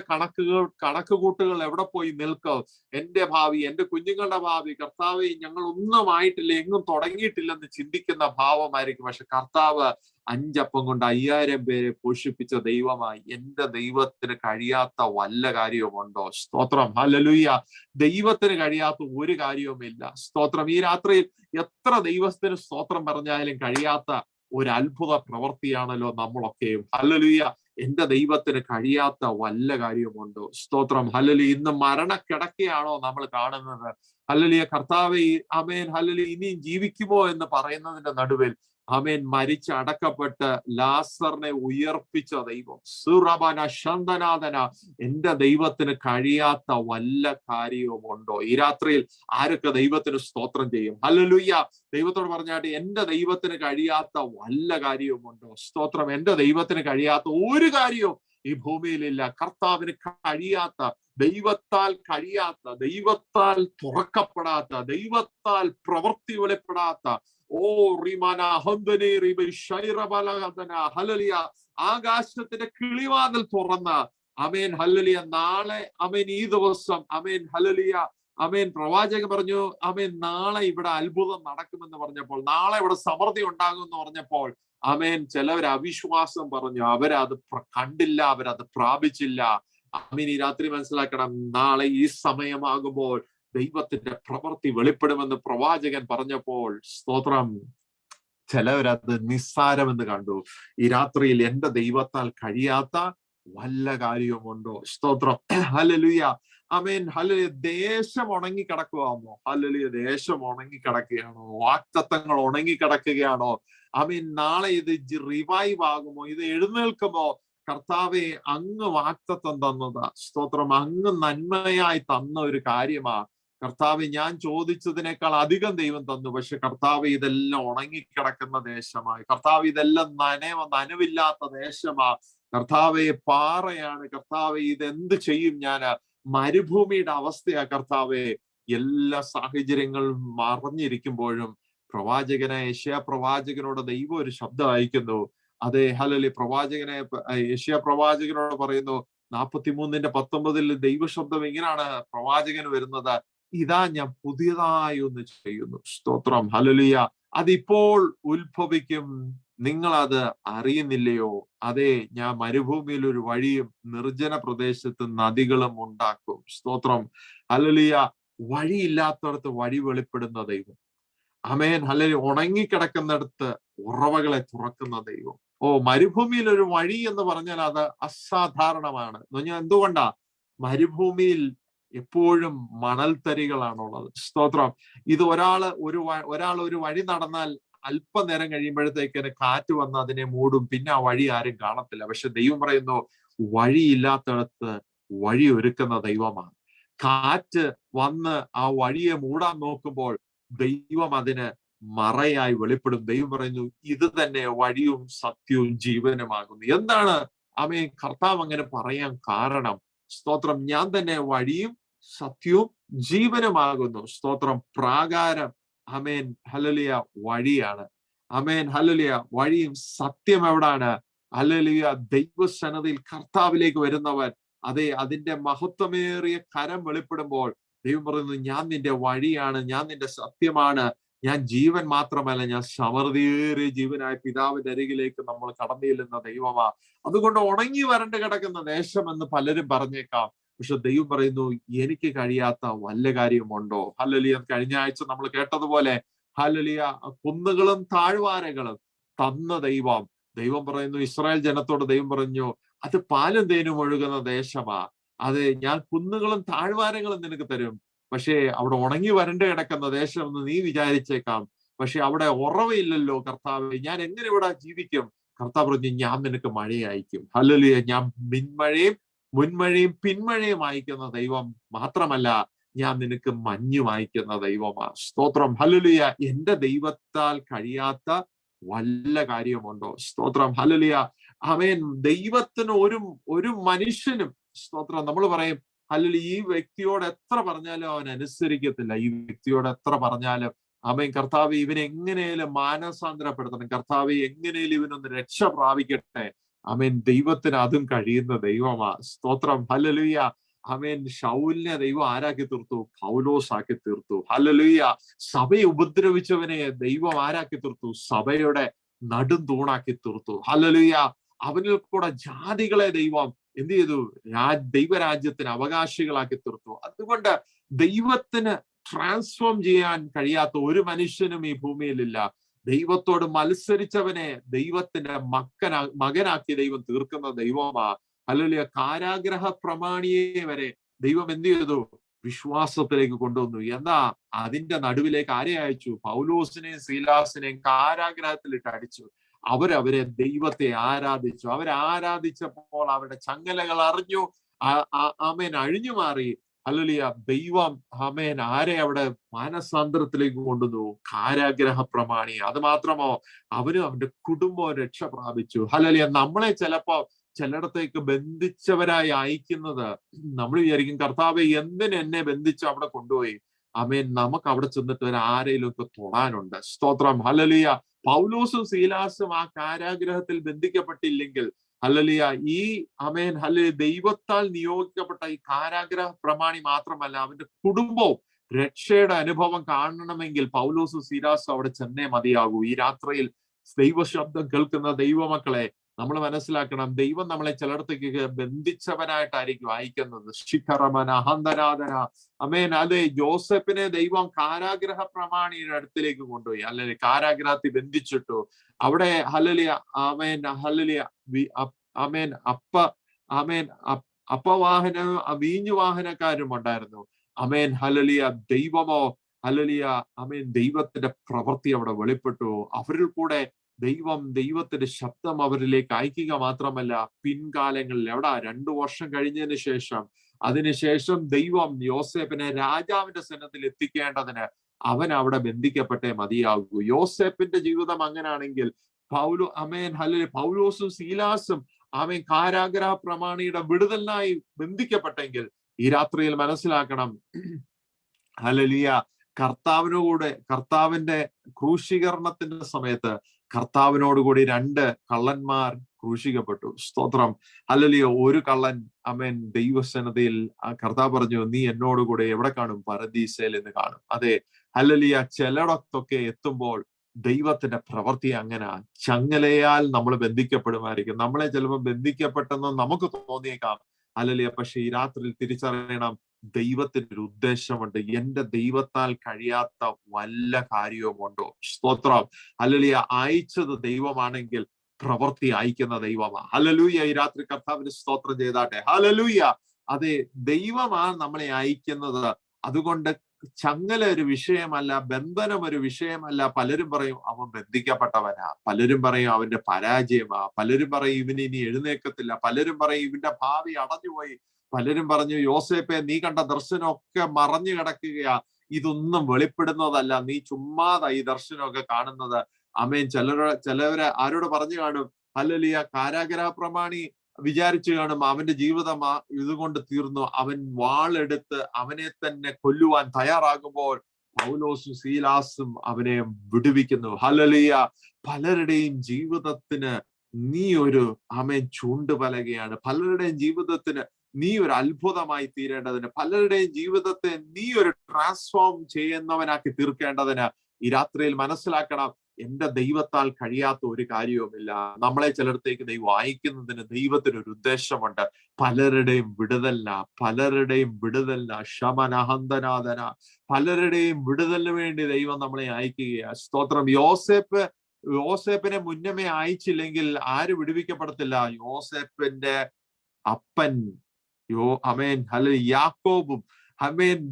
കണക്കുകൂട്ടുകൾ എവിടെ പോയി നിൽക്കും? എന്റെ ഭാവി, എന്റെ കുഞ്ഞുങ്ങളുടെ ഭാവി, കർത്താവെ, ഞങ്ങൾ ഒന്നും ആയിട്ടില്ല, എങ്ങും തുടങ്ങിയിട്ടില്ലെന്ന് ചിന്തിക്കുന്ന ഭാവമായിരിക്കും. പക്ഷെ കർത്താവ് 5 അപ്പം കൊണ്ട് 5000 പേരെ പോഷിപ്പിച്ച ദൈവമായി. എന്റെ ദൈവത്തിന് കഴിയാത്ത വല്ല കാര്യവുമുണ്ടോ? സ്തോത്രം. ഹല്ലേലൂയ. ദൈവത്തിന് കഴിയാത്ത ഒരു കാര്യവുമില്ല. സ്തോത്രം. ഈ രാത്രിയിൽ എത്ര ദൈവത്തിന് സ്തോത്രം പറഞ്ഞാലും കഴിയാത്ത ഒരു അത്ഭുത പ്രവൃത്തിയാണല്ലോ നമ്മളൊക്കെയും. ഹല്ലേലൂയ. എന്റെ ദൈവത്തിന് കഴിയാത്ത വല്ല കാര്യവുമുണ്ടോ? സ്തോത്രം. ഹല്ലേലൂയ. ഇന്ന് മരണക്കിടക്കയാണോ നമ്മൾ കാണുന്നത്? ഹല്ലേലൂയ. കർത്താവേ, ആമേൻ, ഹല്ലേലൂയ, ഇനിയും ജീവിക്കുമോ എന്ന് പറയുന്നതിന്റെ നടുവിൽ ആമേൻ, മരിച്ച് അടക്കപ്പെട്ട് ലാസറിനെ ഉയർപ്പിച്ച ദൈവം, സുറബന ശന്തനാഥന, എന്റെ ദൈവത്തിന് കഴിയാത്ത വല്ല കാര്യവുമുണ്ടോ? ഈ രാത്രിയിൽ ആരൊക്കെ ദൈവത്തിന് സ്തോത്രം ചെയ്യും? ഹല്ലേലൂയ. ദൈവത്തോട് പറഞ്ഞാട്ട്, എന്റെ ദൈവത്തിന് കഴിയാത്ത വല്ല കാര്യവുമുണ്ടോ? സ്തോത്രം. എന്റെ ദൈവത്തിന് കഴിയാത്ത ഒരു കാര്യവും ഈ ഭൂമിയിലില്ല. കർത്താവിന് കഴിയാത്ത, ദൈവത്താൽ കഴിയാത്ത, ദൈവത്താൽ തുറക്കപ്പെടാത്ത, ദൈവത്താൽ പ്രവൃത്തി വെളിപ്പെടാത്ത, ഹല്ലേലൂയ, ആകാശത്തിന്റെ കിളിവാതിൽ തുറന്ന, അമേൻ, ഹല്ലേലൂയ, നാളെ, അമേൻ, ഈ ദിവസം, അമേൻ, ഹല്ലേലൂയ, അമേൻ, പ്രവാചകൻ പറഞ്ഞു, അമേൻ, നാളെ ഇവിടെ അത്ഭുതം നടക്കുമെന്ന് പറഞ്ഞപ്പോൾ, നാളെ ഇവിടെ സമൃദ്ധി ഉണ്ടാകും എന്ന് പറഞ്ഞപ്പോൾ, അമേൻ, ചിലവർ അവിശ്വാസം പറഞ്ഞു, അവരത് കണ്ടില്ല, അവരത് പ്രാപിച്ചില്ല. അമീൻ. ഈ രാത്രി മനസ്സിലാക്കണം, നാളെ ഈ സമയമാകുമ്പോൾ ദൈവത്തിന്റെ പ്രവൃത്തി വെളിപ്പെടുമെന്ന് പ്രവാചകൻ പറഞ്ഞപ്പോൾ, സ്തോത്രം, ചിലവരത് നിസ്സാരമെന്ന് കണ്ടു. ഈ രാത്രിയിൽ എന്റെ ദൈവത്താൽ കഴിയാത്ത വല്ല കാര്യവുമുണ്ടോ? സ്തോത്രം. ഹല്ലേലൂയ. ആമേൻ. ഹല്ലേലൂയ. ദേശം ഉണങ്ങിക്കിടക്കുകയാണോ? ഹല്ലേലൂയ. ദേശം ഉണങ്ങിക്കിടക്കുകയാണോ? വാക്തത്വങ്ങൾ ഉണങ്ങിക്കിടക്കുകയാണോ? ആമേൻ. നാളെ ഇത് റിവൈവ് ആകുമോ? ഇത് എഴുന്നേൽക്കുമോ? കർത്താവെ, അങ്ങ് വാക്തത്വം തന്നതാ. സ്തോത്രം. അങ്ങ് നന്മയായി തന്ന ഒരു കാര്യമാ. കർത്താവ് ഞാൻ ചോദിച്ചതിനേക്കാൾ അധികം ദൈവം തന്നു. പക്ഷെ കർത്താവ് ഇതെല്ലാം ഉണങ്ങിക്കിടക്കുന്ന ദേശമായി. കർത്താവ് ഇതെല്ലാം നനവില്ലാത്ത ദേശമാ. കർത്താവെ പാറയാണ്. കർത്താവെ ഇതെന്ത് ചെയ്യും ഞാൻ? മരുഭൂമിയുടെ അവസ്ഥയാ കർത്താവെ. എല്ലാ സാഹചര്യങ്ങളും മറഞ്ഞിരിക്കുമ്പോഴും യെശയ്യാ പ്രവാചകനോട് ദൈവം ഒരു ശബ്ദം അയക്കുന്നു. അതെ, ഹല്ലേലൂയ. യെശയ്യാ പ്രവാചകനോട് പറയുന്നു, 43:19 ദൈവശബ്ദം ഇങ്ങനെയാണ് പ്രവാചകന് വരുന്നത്: ഇതാ ഞാൻ പുതിയതായി ഒന്ന് ചെയ്യുന്നു. സ്തോത്രം, ഹല്ലേലൂയ. അതിപ്പോൾ ഉത്ഭവിക്കും, നിങ്ങൾ അത് അറിയുന്നില്ലയോ? അതെ, ഞാൻ മരുഭൂമിയിൽ ഒരു വഴിയും നിർജ്ജന പ്രദേശത്ത് നദികളും ഉണ്ടാക്കും. സ്തോത്രം, ഹല്ലേലൂയ. വഴിയില്ലാത്തടത്ത് വഴി വെളിപ്പെടുന്ന ദൈവം. ആമേൻ, ഹല്ലേലൂയ. ഉണങ്ങിക്കിടക്കുന്നിടത്ത് ഉറവകളെ തുറക്കുന്ന ദൈവം. മരുഭൂമിയിൽ ഒരു വഴി എന്ന് പറഞ്ഞാൽ അത് അസാധാരണമാണ്. എന്തുകൊണ്ടാ? മരുഭൂമിയിൽ എപ്പോഴും മണൽത്തരികളാണുള്ളത്. സ്തോത്രം. ഇത് ഒരാൾ ഒരു വഴി നടന്നാൽ അല്പനേരം കഴിയുമ്പോഴത്തേക്കിന് കാറ്റ് വന്ന് അതിനെ മൂടും. പിന്നെ ആ വഴി ആരും കാണത്തില്ല. പക്ഷെ ദൈവം പറയുന്നു, വഴിയില്ലാത്തടത്ത് വഴി ഒരുക്കുന്ന ദൈവമാണ്. കാറ്റ് വന്ന് ആ വഴിയെ മൂടാൻ നോക്കുമ്പോൾ ദൈവം അതിന് മറയായി വെളിപ്പെടും. ദൈവം പറയുന്നു, ഇത് തന്നെ വഴിയും സത്യവും ജീവനുമാകുന്നു. എന്താണ് ആമേൻ കർത്താവ് അങ്ങനെ പറയാൻ കാരണം? സ്തോത്രം. ഞാൻ തന്നെ വഴിയും സത്യവും ജീവനുമാകുന്നു. സ്തോത്രം. പ്രാകാരം, ആമേൻ, ഹല്ലേലൂയ, വഴിയാണ്. ആമേൻ, ഹല്ലേലൂയ. വഴിയും സത്യം എവിടാണ്? ഹല്ലേലൂയ. ദൈവസന്നിധിയിൽ കർത്താവിലേക്ക് വരുന്നവൻ, അതെ, അതിന്റെ മഹത്വമേറിയ കരം വെളിപ്പെടുമ്പോൾ ദൈവം പറയുന്നു, ഞാൻ നിന്റെ വഴിയാണ്, ഞാൻ നിന്റെ സത്യമാണ്, ഞാൻ ജീവൻ മാത്രമല്ല, ഞാൻ സമൃദ്ധിയേറിയ ജീവനായ പിതാവിന്റെ അരികിലേക്ക് നമ്മൾ കടന്നു ചെല്ലുന്ന ദൈവമാ. അതുകൊണ്ട് ഉണങ്ങി വരണ്ട് കിടക്കുന്ന ദേശം എന്ന് പലരും പറഞ്ഞേക്കാം. പക്ഷെ ദൈവം പറയുന്നു, എനിക്ക് കഴിയാത്ത വല്ല കാര്യമുണ്ടോ? ഹല്ലേലൂയ. കഴിഞ്ഞ ആഴ്ച നമ്മൾ കേട്ടതുപോലെ, ഹല്ലേലൂയ, കുന്നുകളും താഴ്വാരകളും തന്ന ദൈവം പറയുന്നു, ഇസ്രായേൽ ജനത്തോട് ദൈവം പറഞ്ഞു, അത് പാലും തേനും ഒഴുകുന്ന ദേശമാ. അതെ, ഞാൻ കുന്നുകളും താഴ്വാരങ്ങളും നിനക്ക് തരും. പക്ഷേ അവിടെ ഉണങ്ങി വരണ്ട് കിടക്കുന്ന ദേശം എന്ന് നീ വിചാരിച്ചേക്കാം. പക്ഷെ അവിടെ ഉറവയില്ലല്ലോ കർത്താവ്, ഞാൻ എങ്ങനെ ഇവിടെ ജീവിക്കും? കർത്താവ് പറഞ്ഞു, ഞാൻ നിനക്ക് മഴ അയക്കും. ഹല്ലേലൂയ. ഞാൻ മുൻമഴയും പിന്മഴയും അയക്കുന്ന ദൈവം മാത്രമല്ല, ഞാൻ നിനക്ക് മഞ്ഞും അയക്കുന്ന ദൈവമാ. സ്തോത്രം, ഹല്ലേലൂയ. എന്റെ ദൈവത്താൽ കഴിയാത്ത വല്ല കാര്യമുണ്ടോ? സ്തോത്രം, ഹല്ലേലൂയ. ആമേൻ. ദൈവത്തിന് ഒരു മനുഷ്യനും, സ്തോത്രം, നമ്മൾ പറയും, ഹല്ലേലൂയ, ഈ വ്യക്തിയോട് എത്ര പറഞ്ഞാലും അവൻ അനുസരിക്കത്തില്ല, ഈ വ്യക്തിയോട് എത്ര പറഞ്ഞാലും, ആമേൻ, കർത്താവ് ഇവനെ എങ്ങനെയും മാനസാന്തരപ്പെടുത്തണം, കർത്താവ് എങ്ങനെയും ഇവനൊന്ന് രക്ഷ പ്രാപിക്കട്ടെ. ആമേൻ. ദൈവത്തിന് അതും കഴിയുന്ന ദൈവമാ. സ്തോത്രം, ഹല്ലേലൂയ. ആമേൻ. ശൗലിനെ ദൈവം ആരാക്കി തീർത്തു? പൗലോസ് ആക്കി തീർത്തു. ഹല്ലേലൂയ. സഭയെ ഉപദ്രവിച്ചവനെ ദൈവം ആരാക്കി തീർത്തു? സഭയുടെ നടും തൂണാക്കി തീർത്തു. ഹല്ലേലൂയ. അവനിൽ കൂടെ ജാതികളെ ദൈവം എന്ത് ചെയ്തു? ദൈവരാജ്യത്തിന് അവകാശികളാക്കി തീർത്തു. അതുകൊണ്ട് ദൈവത്തിന് ട്രാൻസ്ഫോം ചെയ്യാൻ കഴിയാത്ത ഒരു മനുഷ്യനും ഈ ഭൂമിയിലില്ല. ദൈവത്തോട് മത്സരിച്ചവനെ ദൈവത്തിന്റെ മകനാക്കി ദൈവം തീർക്കുന്ന ദൈവമാ. ഹല്ലേലൂയ. കാരാഗ്രഹ പ്രമാണിയെ വരെ ദൈവം എന്ത് ചെയ്തു? വിശ്വാസത്തിലേക്ക് കൊണ്ടുവന്നു. എന്താ? അതിന്റെ നടുവിലേക്ക് ആരെ അയച്ചു? പൗലോസിനെയും സീലാസിനെയും കാരാഗ്രഹത്തിലിട്ട് അടിച്ചു. അവരെ ദൈവത്തെ ആരാധിച്ചു. ആരാധിച്ചപ്പോൾ അവരുടെ ചങ്ങലകൾ അറിഞ്ഞു. ആമേൻ, അഴിഞ്ഞു മാറി. ഹല്ലേലൂയ. ദൈവം, ആമേൻ, ആരെ അവിടെ മാനസാന്തരത്തിലേക്ക് കൊണ്ടുവന്നു? കാരാഗ്രഹ പ്രമാണി. അത് മാത്രമോ, അവനും അവന്റെ കുടുംബവും രക്ഷ പ്രാപിച്ചു. ഹല്ലേലൂയ. നമ്മളെ ചിലപ്പോ ചിലയിടത്തേക്ക് ബന്ധിച്ചവരായി അയക്കുന്നത് നമ്മൾ വിചാരിക്കും, കർത്താവെ എന്തിന് എന്നെ ബന്ധിച്ച് അവിടെ കൊണ്ടുപോയി? ആമേൻ. നമുക്ക് അവിടെ ചെന്നിട്ട് ആരെങ്കിലും ഒക്കെ തൊടാനുണ്ട്. സ്തോത്രം, ഹല്ലേലൂയ. പൗലോസും സീലാസും ആ കാരാഗ്രഹത്തിൽ ബന്ധിക്കപ്പെട്ടില്ലെങ്കിൽ, ഹല്ലേലൂയ, ഈ ആമേൻ, ഹല്ലേലൂയ, ദൈവത്താൽ നിയോഗിക്കപ്പെട്ട ഈ കാരാഗ്രഹ പ്രമാണി മാത്രമല്ല, അവന്റെ കുടുംബവും രക്ഷയുടെ അനുഭവം കാണണമെങ്കിൽ പൗലോസും സീലാസും അവിടെ ചെന്നേ മതിയാകൂ. ഈ രാത്രിയിൽ ദൈവശബ്ദം കേൾക്കുന്ന ദൈവമക്കളെ, നമ്മൾ മനസ്സിലാക്കണം, ദൈവം നമ്മളെ ചിലയിടത്തേക്ക് ബന്ധിച്ചവനായിട്ടായിരിക്കും അയക്കുന്നത്. ശിഖരമന ഹന്തരാധന. ആമേൻ. അതെ, ജോസഫിനെ ദൈവം കാരാഗ്രഹ പ്രമാണിയുടെ അടുത്തിലേക്ക് കൊണ്ടുപോയി. അല്ലെങ്കിൽ കാരാഗ്രഹത്തിൽ ബന്ധിച്ചിട്ടു. അവിടെ ഹല്ലേലൂയ, ആമേൻ, ഹല്ലേലൂയ, ആമേൻ, ആമേൻ, അപ്പവാഹന വീഞ്ഞു വാഹനക്കാരും ഉണ്ടായിരുന്നു. ആമേൻ, ഹല്ലേലൂയ. ദൈവമോ, ഹല്ലേലൂയ, ആമേൻ, ദൈവത്തിന്റെ പ്രവൃത്തി അവിടെ വെളിപ്പെട്ടു. അവരിൽ കൂടെ ദൈവത്തിന്റെ ശബ്ദം അവരിലേക്ക് അയക്കുക മാത്രമല്ല, പിൻകാലങ്ങളിൽ 2 വർഷം കഴിഞ്ഞതിന് ശേഷം അതിനുശേഷം ദൈവം യോസേപ്പിനെ രാജാവിന്റെ സന്നിധിയിൽ എത്തിക്കേണ്ടതിന് അവൻ അവിടെ ബന്ധിക്കപ്പെട്ടേ മതിയാകൂ. യോസേപ്പിന്റെ ജീവിതം അങ്ങനാണെങ്കിൽ പൗലോസും സീലാസും കാരാഗ്രഹ പ്രമാണിയുടെ വിടുതലിനായി ബന്ധിക്കപ്പെട്ടെങ്കിൽ ഈ രാത്രിയിൽ മനസ്സിലാക്കണം, ഹല്ലേലൂയ, കർത്താവിന്റെ ക്രൂശീകരണത്തിന്റെ സമയത്ത് കർത്താവിനോടുകൂടി 2 കള്ളന്മാർ ക്രൂശിക്കപ്പെട്ടു. സ്തോത്രം, ഹല്ലേലൂയ. ഒരു കള്ളൻ ദൈവസന്നിധിയിൽ കർത്താവ് പറഞ്ഞു, നീ എന്നോടുകൂടെ എവിടെ കാണും? പരദീസയിൽ എന്ന് കാണും. അതെ, ഹല്ലേലൂയ. ചിലയിടത്തൊക്കെ എത്തുമ്പോൾ ദൈവത്തിന്റെ പ്രവൃത്തി അങ്ങനെ ചങ്ങലയാൽ നമ്മൾ ബന്ധിക്കപ്പെടുമായിരിക്കും. നമ്മളെ ചിലപ്പോൾ ബന്ധിക്കപ്പെട്ടെന്ന് നമുക്ക് തോന്നിയേക്കാം, ഹല്ലേലൂയ. പക്ഷെ ഈ രാത്രിയിൽ തിരിച്ചറിയണം, ദൈവത്തിന്റെ ഒരു ഉദ്ദേശമുണ്ട്. എന്റെ ദൈവത്താൽ കഴിയാത്ത വല്ല കാര്യവുമുണ്ടോ? സ്തോത്രം, ഹല്ലേലൂയ. അയച്ചത് ദൈവമാണെങ്കിൽ പ്രവൃത്തി അയക്കുന്ന ദൈവമാണ്. ഹല്ലേലൂയ. ഈ രാത്രി കർത്താവിന് സ്തോത്രം ചെയ്താട്ടെ. ഹല്ലേലൂയ. അതെ, ദൈവമാണ് നമ്മളെ അയക്കുന്നത്. അതുകൊണ്ട് ചങ്ങല ഒരു വിഷയമല്ല, ബന്ധനം ഒരു വിഷയമല്ല. പലരും പറയും അവൻ ബന്ധിക്കപ്പെട്ടവനാ, പലരും പറയും അവന്റെ പരാജയമാ, പലരും പറയും ഇവന് ഇനി എഴുന്നേക്കത്തില്ല, പലരും പറയും ഇവന്റെ ഭാവി അടഞ്ഞുപോയി, പലരും പറഞ്ഞു യോസേപ്പെ നീ കണ്ട ദർശനമൊക്കെ മറഞ്ഞു കിടക്കുകയാ, ഇതൊന്നും വെളിപ്പെടുന്നതല്ല, നീ ചുമ്മാതാ ഈ ദർശനമൊക്കെ കാണുന്നത്. ആമേൻ. ചിലവരെ ആരോട് പറഞ്ഞു കാണും, ഹല്ലേലൂയ, കാരാഗ്രഹ പ്രമാണി വിചാരിച്ചു കാണും അവന്റെ ജീവിതം ഇതുകൊണ്ട് തീർന്നു. അവൻ വാളെടുത്ത് അവനെ തന്നെ കൊല്ലുവാൻ തയ്യാറാകുമ്പോൾ പൗലോസും സീലാസും അവനെ വിടുവിക്കുന്നു. ഹല്ലേലൂയ. പലരുടെയും ജീവിതത്തിന് നീ ഒരു ചൂണ്ടുപലകയാണ്. പലരുടെയും ജീവിതത്തിന് നീ ഒരു അത്ഭുതമായി തീരേണ്ടതിന്, പലരുടെയും ജീവിതത്തെ നീ ഒരു ട്രാൻസ്ഫോം ചെയ്യുന്നവനാക്കി തീർക്കേണ്ടതിന് ഈ രാത്രിയിൽ മനസ്സിലാക്കണം, എന്റെ ദൈവത്താൽ കഴിയാത്ത ഒരു കാര്യവുമില്ല. നമ്മളെ ചിലടത്തേക്ക് ദൈവം അയക്കുന്നതിന് ദൈവത്തിന് ഒരു ഉദ്ദേശമുണ്ട്. പലരുടെയും വിടുതലിന ശമനഹന്തനാഥന, പലരുടെയും വിടുതലിന് വേണ്ടി ദൈവം നമ്മളെ അയക്കുകയാണ്. സ്തോത്രം. യോസേപ്പിനെ മുന്നമേ അയച്ചില്ലെങ്കിൽ ആര് വിടുവിക്കപ്പെടത്തില്ല? യോസേപ്പിന്റെ അപ്പൻ യാക്കോബും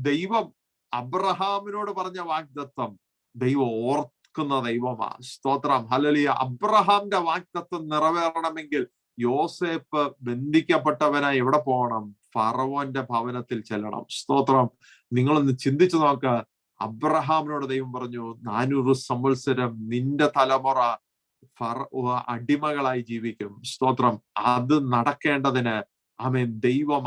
ദൈവം അബ്രഹാമിനോട് പറഞ്ഞ വാഗ്ദത്തം ദൈവം ഓർക്കുന്ന ദൈവമാ. സ്തോത്രം, ഹല്ലേലൂയ. അബ്രഹാമിന്റെ വാഗ്ദത്തം നിറവേറണമെങ്കിൽ യോസേപ്പ് ബന്ധിക്കപ്പെട്ടവനായി എവിടെ പോകണം? ഫറവോന്റെ ഭവനത്തിൽ ചെല്ലണം. സ്തോത്രം. നിങ്ങളൊന്ന് ചിന്തിച്ചു നോക്ക. അബ്രഹാമിനോട് ദൈവം പറഞ്ഞു, 400 സംവത്സരം നിന്റെ തലമുറ അടിമകളായി ജീവിക്കും. സ്തോത്രം. അത് നടക്കേണ്ടതിന് ദൈവം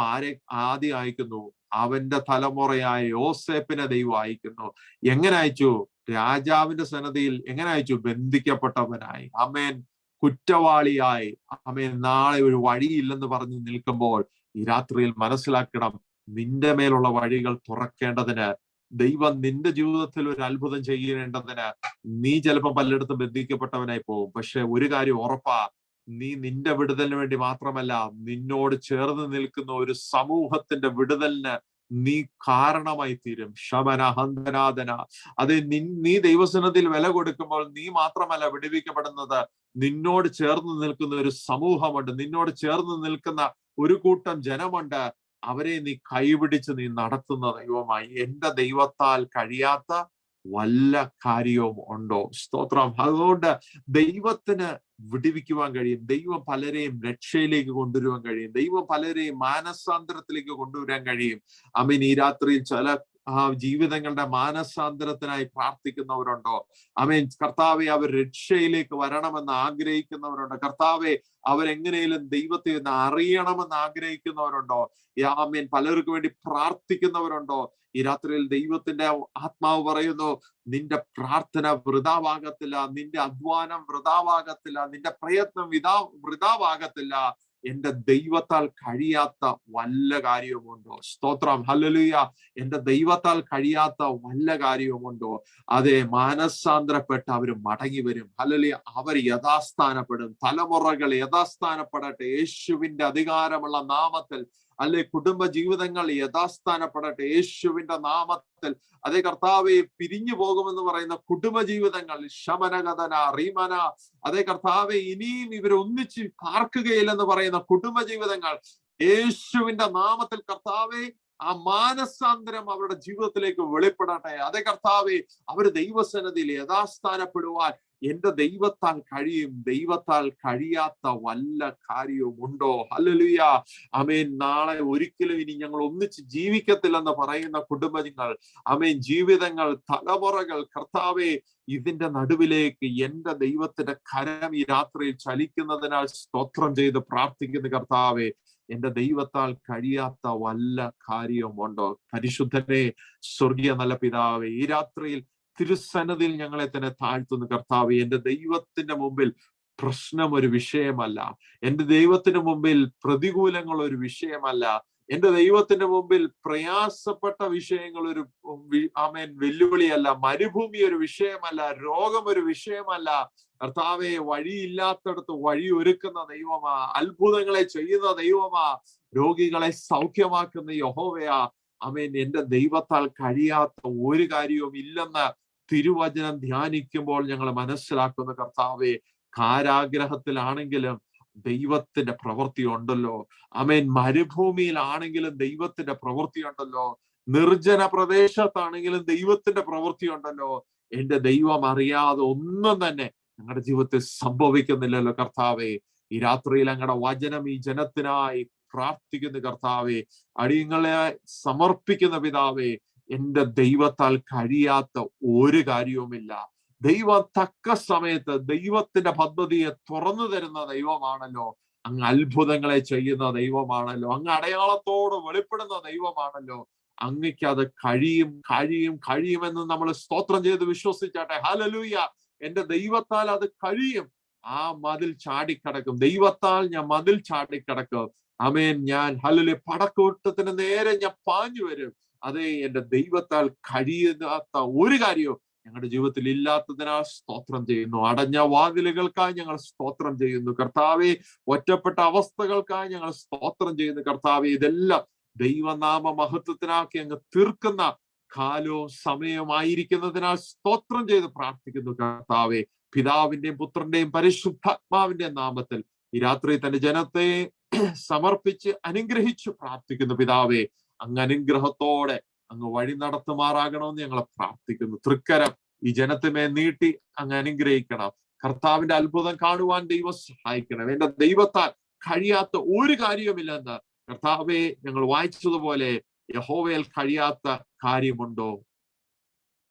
ആദ്യം അയക്കുന്നു? അവന്റെ തലമുറയായ യോസേപ്പിനെ ദൈവം അയക്കുന്നു. എങ്ങനെ അയച്ചു? രാജാവിന്റെ സന്നദ്ധിയിൽ. എങ്ങനെ അയച്ചു? ബന്ധിക്കപ്പെട്ടവനായി, കുറ്റവാളിയായി, നാളെ ഒരു വഴിയില്ലെന്ന് പറഞ്ഞ് നിൽക്കുമ്പോൾ ഈ രാത്രിയിൽ മനസ്സിലാക്കണം, നിന്റെ മേലുള്ള വഴികൾ തുറക്കേണ്ടതിന് ദൈവം നിന്റെ ജീവിതത്തിൽ ഒരു അത്ഭുതം ചെയ്യേണ്ടതിന് നീ ചിലപ്പോൾ പലയിടത്തും ബന്ധിക്കപ്പെട്ടവനായി പോകും. പക്ഷെ ഒരു കാര്യം ഉറപ്പാ, നീ നിന്റെ വിടുതലിന് വേണ്ടി മാത്രമല്ല, നിന്നോട് ചേർന്ന് നിൽക്കുന്ന ഒരു സമൂഹത്തിന്റെ വിടുതലിന് നീ കാരണമായി തീരും. ശമനഹന്തനാഥന. അത് നീ ദൈവസന്നിധിയിൽ വില കൊടുക്കുമ്പോൾ നീ മാത്രമല്ല വിടുവിക്കപ്പെടുന്നത്, നിന്നോട് ചേർന്ന് നിൽക്കുന്ന ഒരു സമൂഹമുണ്ട്, നിന്നോട് ചേർന്ന് നിൽക്കുന്ന ഒരു കൂട്ടം ജനമുണ്ട്. അവരെ നീ കൈപിടിച്ച് നീ നടത്തുന്ന ദൈവമായി. എന്റെ ദൈവത്താൽ കഴിയാത്ത വല്ല കാര്യവും ഉണ്ടോ? സ്തോത്രം. അതുകൊണ്ട് ദൈവത്തിന് വിടുവിക്കുവാൻ കഴിയും. ദൈവം പലരെയും രക്ഷയിലേക്ക് കൊണ്ടുവരുവാൻ കഴിയും. ദൈവം പലരെയും മാനസാന്തരത്തിലേക്ക് കൊണ്ടുവരാൻ കഴിയും. ഈ രാത്രിയിൽ ചില ജീവിതങ്ങളുടെ മാനസാന്തരത്തിനായി പ്രാർത്ഥിക്കുന്നവരുണ്ടോ? കർത്താവെ, അവർ രക്ഷയിലേക്ക് വരണമെന്ന് ആഗ്രഹിക്കുന്നവരുണ്ടോ? കർത്താവെ, അവരെങ്ങനെയും ദൈവത്തെ ഒന്ന് അറിയണമെന്ന് ആഗ്രഹിക്കുന്നവരുണ്ടോ? പലർക്കും വേണ്ടി പ്രാർത്ഥിക്കുന്നവരുണ്ടോ? ഈ രാത്രിയിൽ ദൈവത്തിന്റെ ആത്മാവ് പറയുന്നു, നിന്റെ പ്രാർത്ഥന വൃഥാവാകത്തില്ല, നിന്റെ അധ്വാനം വൃഥാവാകത്തില്ല, നിന്റെ പ്രയത്നം വൃഥാവാകത്തില്ല. എന്റെ ദൈവത്താൽ കഴിയാത്ത വല്ല കാര്യവുമുണ്ടോ? സ്തോത്രം, ഹല്ലേലൂയ. എന്റെ ദൈവത്താൽ കഴിയാത്ത വല്ല കാര്യവുമുണ്ടോ? അതെ, മാനസാന്തരപ്പെട്ട് അവർ മടങ്ങി വരും. ഹല്ലേലൂയ. അവർ യഥാസ്ഥാനപ്പെടും. തലമുറകൾ യഥാസ്ഥാനപ്പെടട്ടെ യേശുവിന്റെ അധികാരമുള്ള നാമത്തിൽ. അല്ലെ, കുടുംബ ജീവിതങ്ങൾ യഥാസ്ഥാനപ്പെടട്ടെ യേശുവിന്റെ നാമത്തിൽ. അതേ കർത്താവെ, പിരിഞ്ഞു പോകുമെന്ന് പറയുന്ന കുടുംബ ജീവിതങ്ങൾ ശമനഗതന റീമന, അതേ കർത്താവെ, ഇനിയും ഇവരെ ഒന്നിച്ച് പാർക്കുകയില്ലെന്ന് പറയുന്ന കുടുംബ ജീവിതങ്ങൾ യേശുവിന്റെ നാമത്തിൽ കർത്താവെ, ആ മാനസാന്തരം അവരുടെ ജീവിതത്തിലേക്ക് വെളിപ്പെടട്ടെ. അതേ കർത്താവെ, അവർ ദൈവസന്നിധിയിൽ യഥാസ്ഥാനപ്പെടുവാൻ എന്റെ ദൈവത്താൽ കഴിയും, ദൈവത്താൽ കഴിയാത്ത വല്ല കാര്യവും ഉണ്ടോ? ഹല്ലേലൂയ. ആമേൻ. നാളെ ഒരിക്കലും ഇനി ഞങ്ങൾ ഒന്നിച്ച് ജീവിക്കത്തില്ലെന്ന് പറയുന്ന കുടുംബങ്ങൾ, ആമേൻ, ജീവിതങ്ങൾ, തലമുറകൾ, കർത്താവേ, ഇതിന്റെ നടുവിലേക്ക് എന്റെ ദൈവത്തിന്റെ കരം ഈ രാത്രിയിൽ ചലിക്കുന്നതിനാൽ സ്തോത്രം ചെയ്ത് പ്രാർത്ഥിക്കുന്ന കർത്താവേ, എന്റെ ദൈവത്താൽ കഴിയാത്ത വല്ല കാര്യവുമുണ്ടോ? പരിശുദ്ധനെ, സ്വർഗീയ നല്ല പിതാവേ, ഈ രാത്രിയിൽ തിരുസന്നതിയിൽ ഞങ്ങളെ തന്നെ താഴ്ത്തുന്ന കർത്താവേ, എന്റെ ദൈവത്തിന്റെ മുമ്പിൽ പ്രശ്നം ഒരു വിഷയമല്ല, എന്റെ ദൈവത്തിന് മുമ്പിൽ പ്രതികൂലങ്ങൾ ഒരു വിഷയമല്ല, എന്റെ ദൈവത്തിന്റെ മുമ്പിൽ പ്രയാസപ്പെട്ട വിഷയങ്ങൾ ഒരു ആമേൻ വെല്ലുവിളിയല്ല, മരുഭൂമി ഒരു വിഷയമല്ല, രോഗം ഒരു വിഷയമല്ല. കർത്താവെ, വഴിയില്ലാത്തടത്ത് വഴി ഒരുക്കുന്ന ദൈവമാ, അത്ഭുതങ്ങളെ ചെയ്യുന്ന ദൈവമാ, രോഗികളെ സൗഖ്യമാക്കുന്ന യഹോവയാ. ആമേൻ. എന്റെ ദൈവത്താൽ കഴിയാത്ത ഒരു കാര്യവും ഇല്ലെന്ന് തിരുവചനം ധ്യാനിക്കുമ്പോൾ ഞങ്ങൾ മനസ്സിലാക്കുന്ന കർത്താവെ, കാരാഗ്രഹത്തിലാണെങ്കിലും ദൈവത്തിന്റെ പ്രവൃത്തി ഉണ്ടല്ലോ. ആമേൻ. മരുഭൂമിയിലാണെങ്കിലും ദൈവത്തിന്റെ പ്രവൃത്തി ഉണ്ടല്ലോ. നിർജ്ജന പ്രദേശത്താണെങ്കിലും ദൈവത്തിന്റെ പ്രവൃത്തി ഉണ്ടല്ലോ. എന്റെ ദൈവം അറിയാതെ ഒന്നും തന്നെ ഞങ്ങളുടെ ജീവിതത്തിൽ സംഭവിക്കുന്നില്ലല്ലോ കർത്താവെ. ഈ രാത്രിയിൽ ഞങ്ങളുടെ വചനം ഈ ജനത്തിനായി പ്രാർത്ഥിക്കുന്ന കർത്താവെ, അടിയങ്ങളെ സമർപ്പിക്കുന്ന പിതാവേ, എന്റെ ദൈവത്താൽ കഴിയാത്ത ഒരു കാര്യവുമില്ല. ദൈവം തക്ക സമയത്ത് ദൈവത്തിന്റെ പദ്ധതിയെ തുറന്നു തരുന്ന ദൈവമാണല്ലോ. അങ്ങ് അത്ഭുതങ്ങളെ ചെയ്യുന്ന ദൈവമാണല്ലോ. അങ്ങ് അടയാളത്തോട് വെളിപ്പെടുന്ന ദൈവമാണല്ലോ. അങ്ങക്ക് അത് കഴിയുമെന്ന് നമ്മൾ സ്തോത്രം ചെയ്ത് വിശ്വസിച്ചാട്ടെ. ഹല്ലേലൂയ. എന്റെ ദൈവത്താൽ അത് കഴിയും. ആ മതിൽ ചാടിക്കടക്കും. ദൈവത്താൽ ഞാൻ മതിൽ ചാടിക്കടക്കും. ആമേൻ. ഞാൻ ഹല്ലേലൂയ, പടക്കൂട്ടത്തിന് നേരെ ഞാൻ പാഞ്ഞു വരും. അതെ, എന്റെ ദൈവത്താൽ കഴിയാത്ത ഒരു കാര്യവും ഞങ്ങളുടെ ജീവിതത്തിൽ ഇല്ലാത്തതിനാൽ സ്തോത്രം ചെയ്യുന്നു. അടഞ്ഞ വാതിലുകൾക്കായി ഞങ്ങൾ സ്തോത്രം ചെയ്യുന്നു കർത്താവെ. ഒറ്റപ്പെട്ട അവസ്ഥകൾക്കായി ഞങ്ങൾ സ്തോത്രം ചെയ്യുന്നു കർത്താവെ. ഇതെല്ലാം ദൈവനാമ മഹത്വത്തിനാക്കി അങ്ങ് തീർക്കുന്ന കാലവും സമയമായിരിക്കുന്നതിനാൽ സ്തോത്രം ചെയ്ത് പ്രാർത്ഥിക്കുന്നു കർത്താവെ. പിതാവിന്റെയും പുത്രന്റെയും പരിശുദ്ധാത്മാവിന്റെയും നാമത്തിൽ ഈ രാത്രി തന്റെ ജനത്തെ സമർപ്പിച്ച് അനുഗ്രഹിച്ചു പ്രാർത്ഥിക്കുന്നു പിതാവെ. അങ്ങ് അനുഗ്രഹത്തോടെ അങ്ങ് വഴി നടത്തുമാറാകണമെന്ന് ഞങ്ങളെ പ്രാർത്ഥിക്കുന്നു. തൃക്കരം ഈ ജനത്തിനെ നീട്ടി അങ്ങ് അനുഗ്രഹിക്കണം. കർത്താവിന്റെ അത്ഭുതം കാണുവാൻ ദൈവം സഹായിക്കണം. എന്റെ ദൈവത്താൽ കഴിയാത്ത ഒരു കാര്യവുമില്ലെന്ന് കർത്താവെ ഞങ്ങൾ വായിച്ചതുപോലെ യഹോവയിൽ കഴിയാത്ത കാര്യമുണ്ടോ?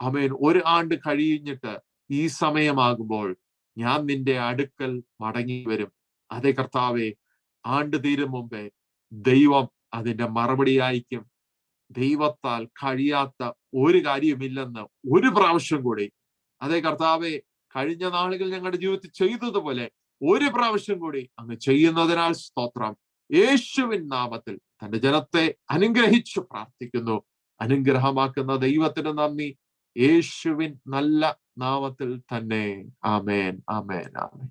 ആമേൻ. ഒരു ആണ്ട് കഴിഞ്ഞിട്ട് ഈ സമയമാകുമ്പോൾ ഞാൻ നിന്റെ അടുക്കൽ മടങ്ങി വരും. അതെ കർത്താവെ, ആണ്ട് തീരും മുമ്പേ ദൈവം അതിന്റെ മറുപടി അയക്കും. ദൈവത്താൽ കഴിയാത്ത ഒരു കാര്യവുമില്ലെന്ന് ഒരു പ്രാവശ്യം കൂടി, അതെ കർത്താവെ, കഴിഞ്ഞ നാളുകൾ ഞങ്ങളുടെ ജീവിതത്തിൽ ചെയ്തതുപോലെ ഒരു പ്രാവശ്യം കൂടി അങ്ങ് ചെയ്യുന്നതിനാൽ സ്തോത്രം. യേശുവിൻ നാമത്തിൽ തന്റെ ജനത്തെ അനുഗ്രഹിച്ചു പ്രാർത്ഥിക്കുന്നു. അനുഗ്രഹമാക്കുന്ന ദൈവത്തിന് നന്ദി. യേശുവിൻ നല്ല നാമത്തിൽ തന്നെ. ആമേൻ, ആമേൻ, ആമേൻ.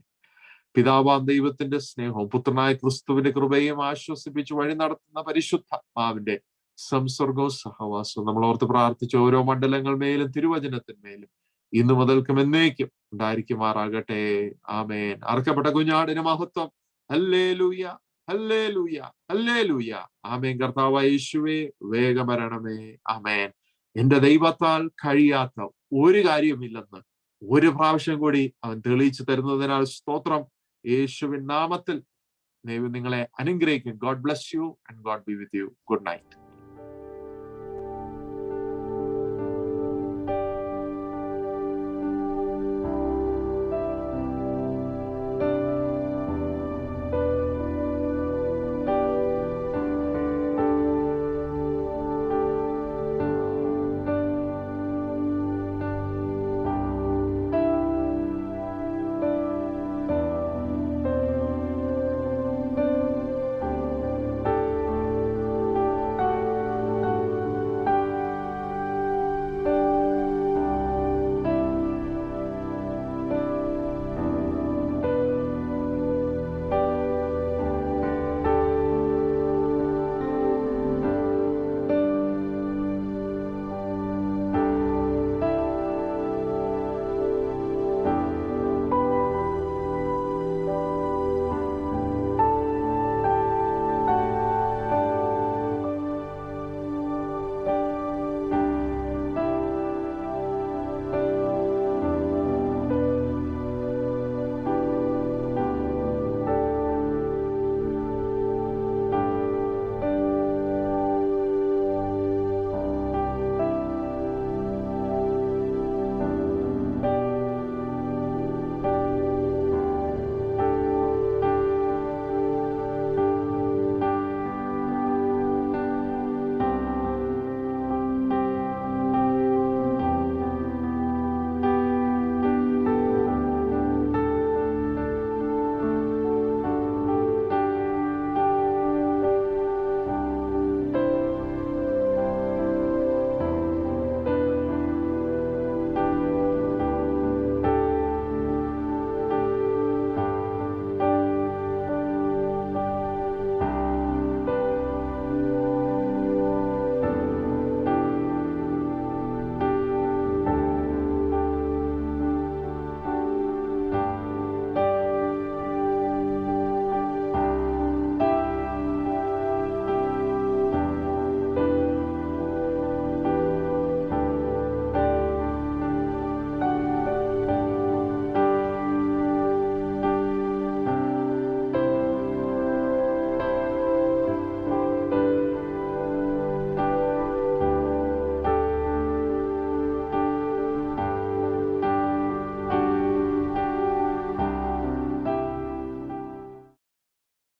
പിതാവാം ദൈവത്തിന്റെ സ്നേഹവും പുത്രനായ ക്രിസ്തുവിന്റെ കൃപയും ആശ്വസിപ്പിച്ച് വഴി നടത്തുന്ന പരിശുദ്ധാത്മാവിന്റെ സംസർഗവും സഹവാസവും നമ്മൾ ഓർത്ത് പ്രാർത്ഥിച്ച ഓരോ മണ്ഡലങ്ങൾ മേലും തിരുവചനത്തിന്മേലും ഇന്നു മുതൽക്കും എന്നേക്കും ഉണ്ടായിരിക്കുമാറാകട്ടെ. ആമേൻ. അർക്കപ്പെട്ട കുഞ്ഞാടിന് മഹത്വം. ഹല്ലേലൂയ, ഹല്ലേലൂയ, ഹല്ലേലൂയ. ആമേൻ. കർത്താവായ യേശുവേ, വേഗം വരണമേ. ആമേൻ. എന്റെ ദൈവത്താൽ കഴിയാത്ത ഒരു കാര്യവുമില്ലെന്ന് ഒരു പ്രാവശ്യം കൂടി അവൻ തെളിയിച്ചു തരുന്നതിനാൽ സ്തോത്രം. യേശുവിൻ നാമത്തിൽ ദൈവം നിങ്ങളെ അനുഗ്രഹിക്കും. God bless you and God B with you. Good night.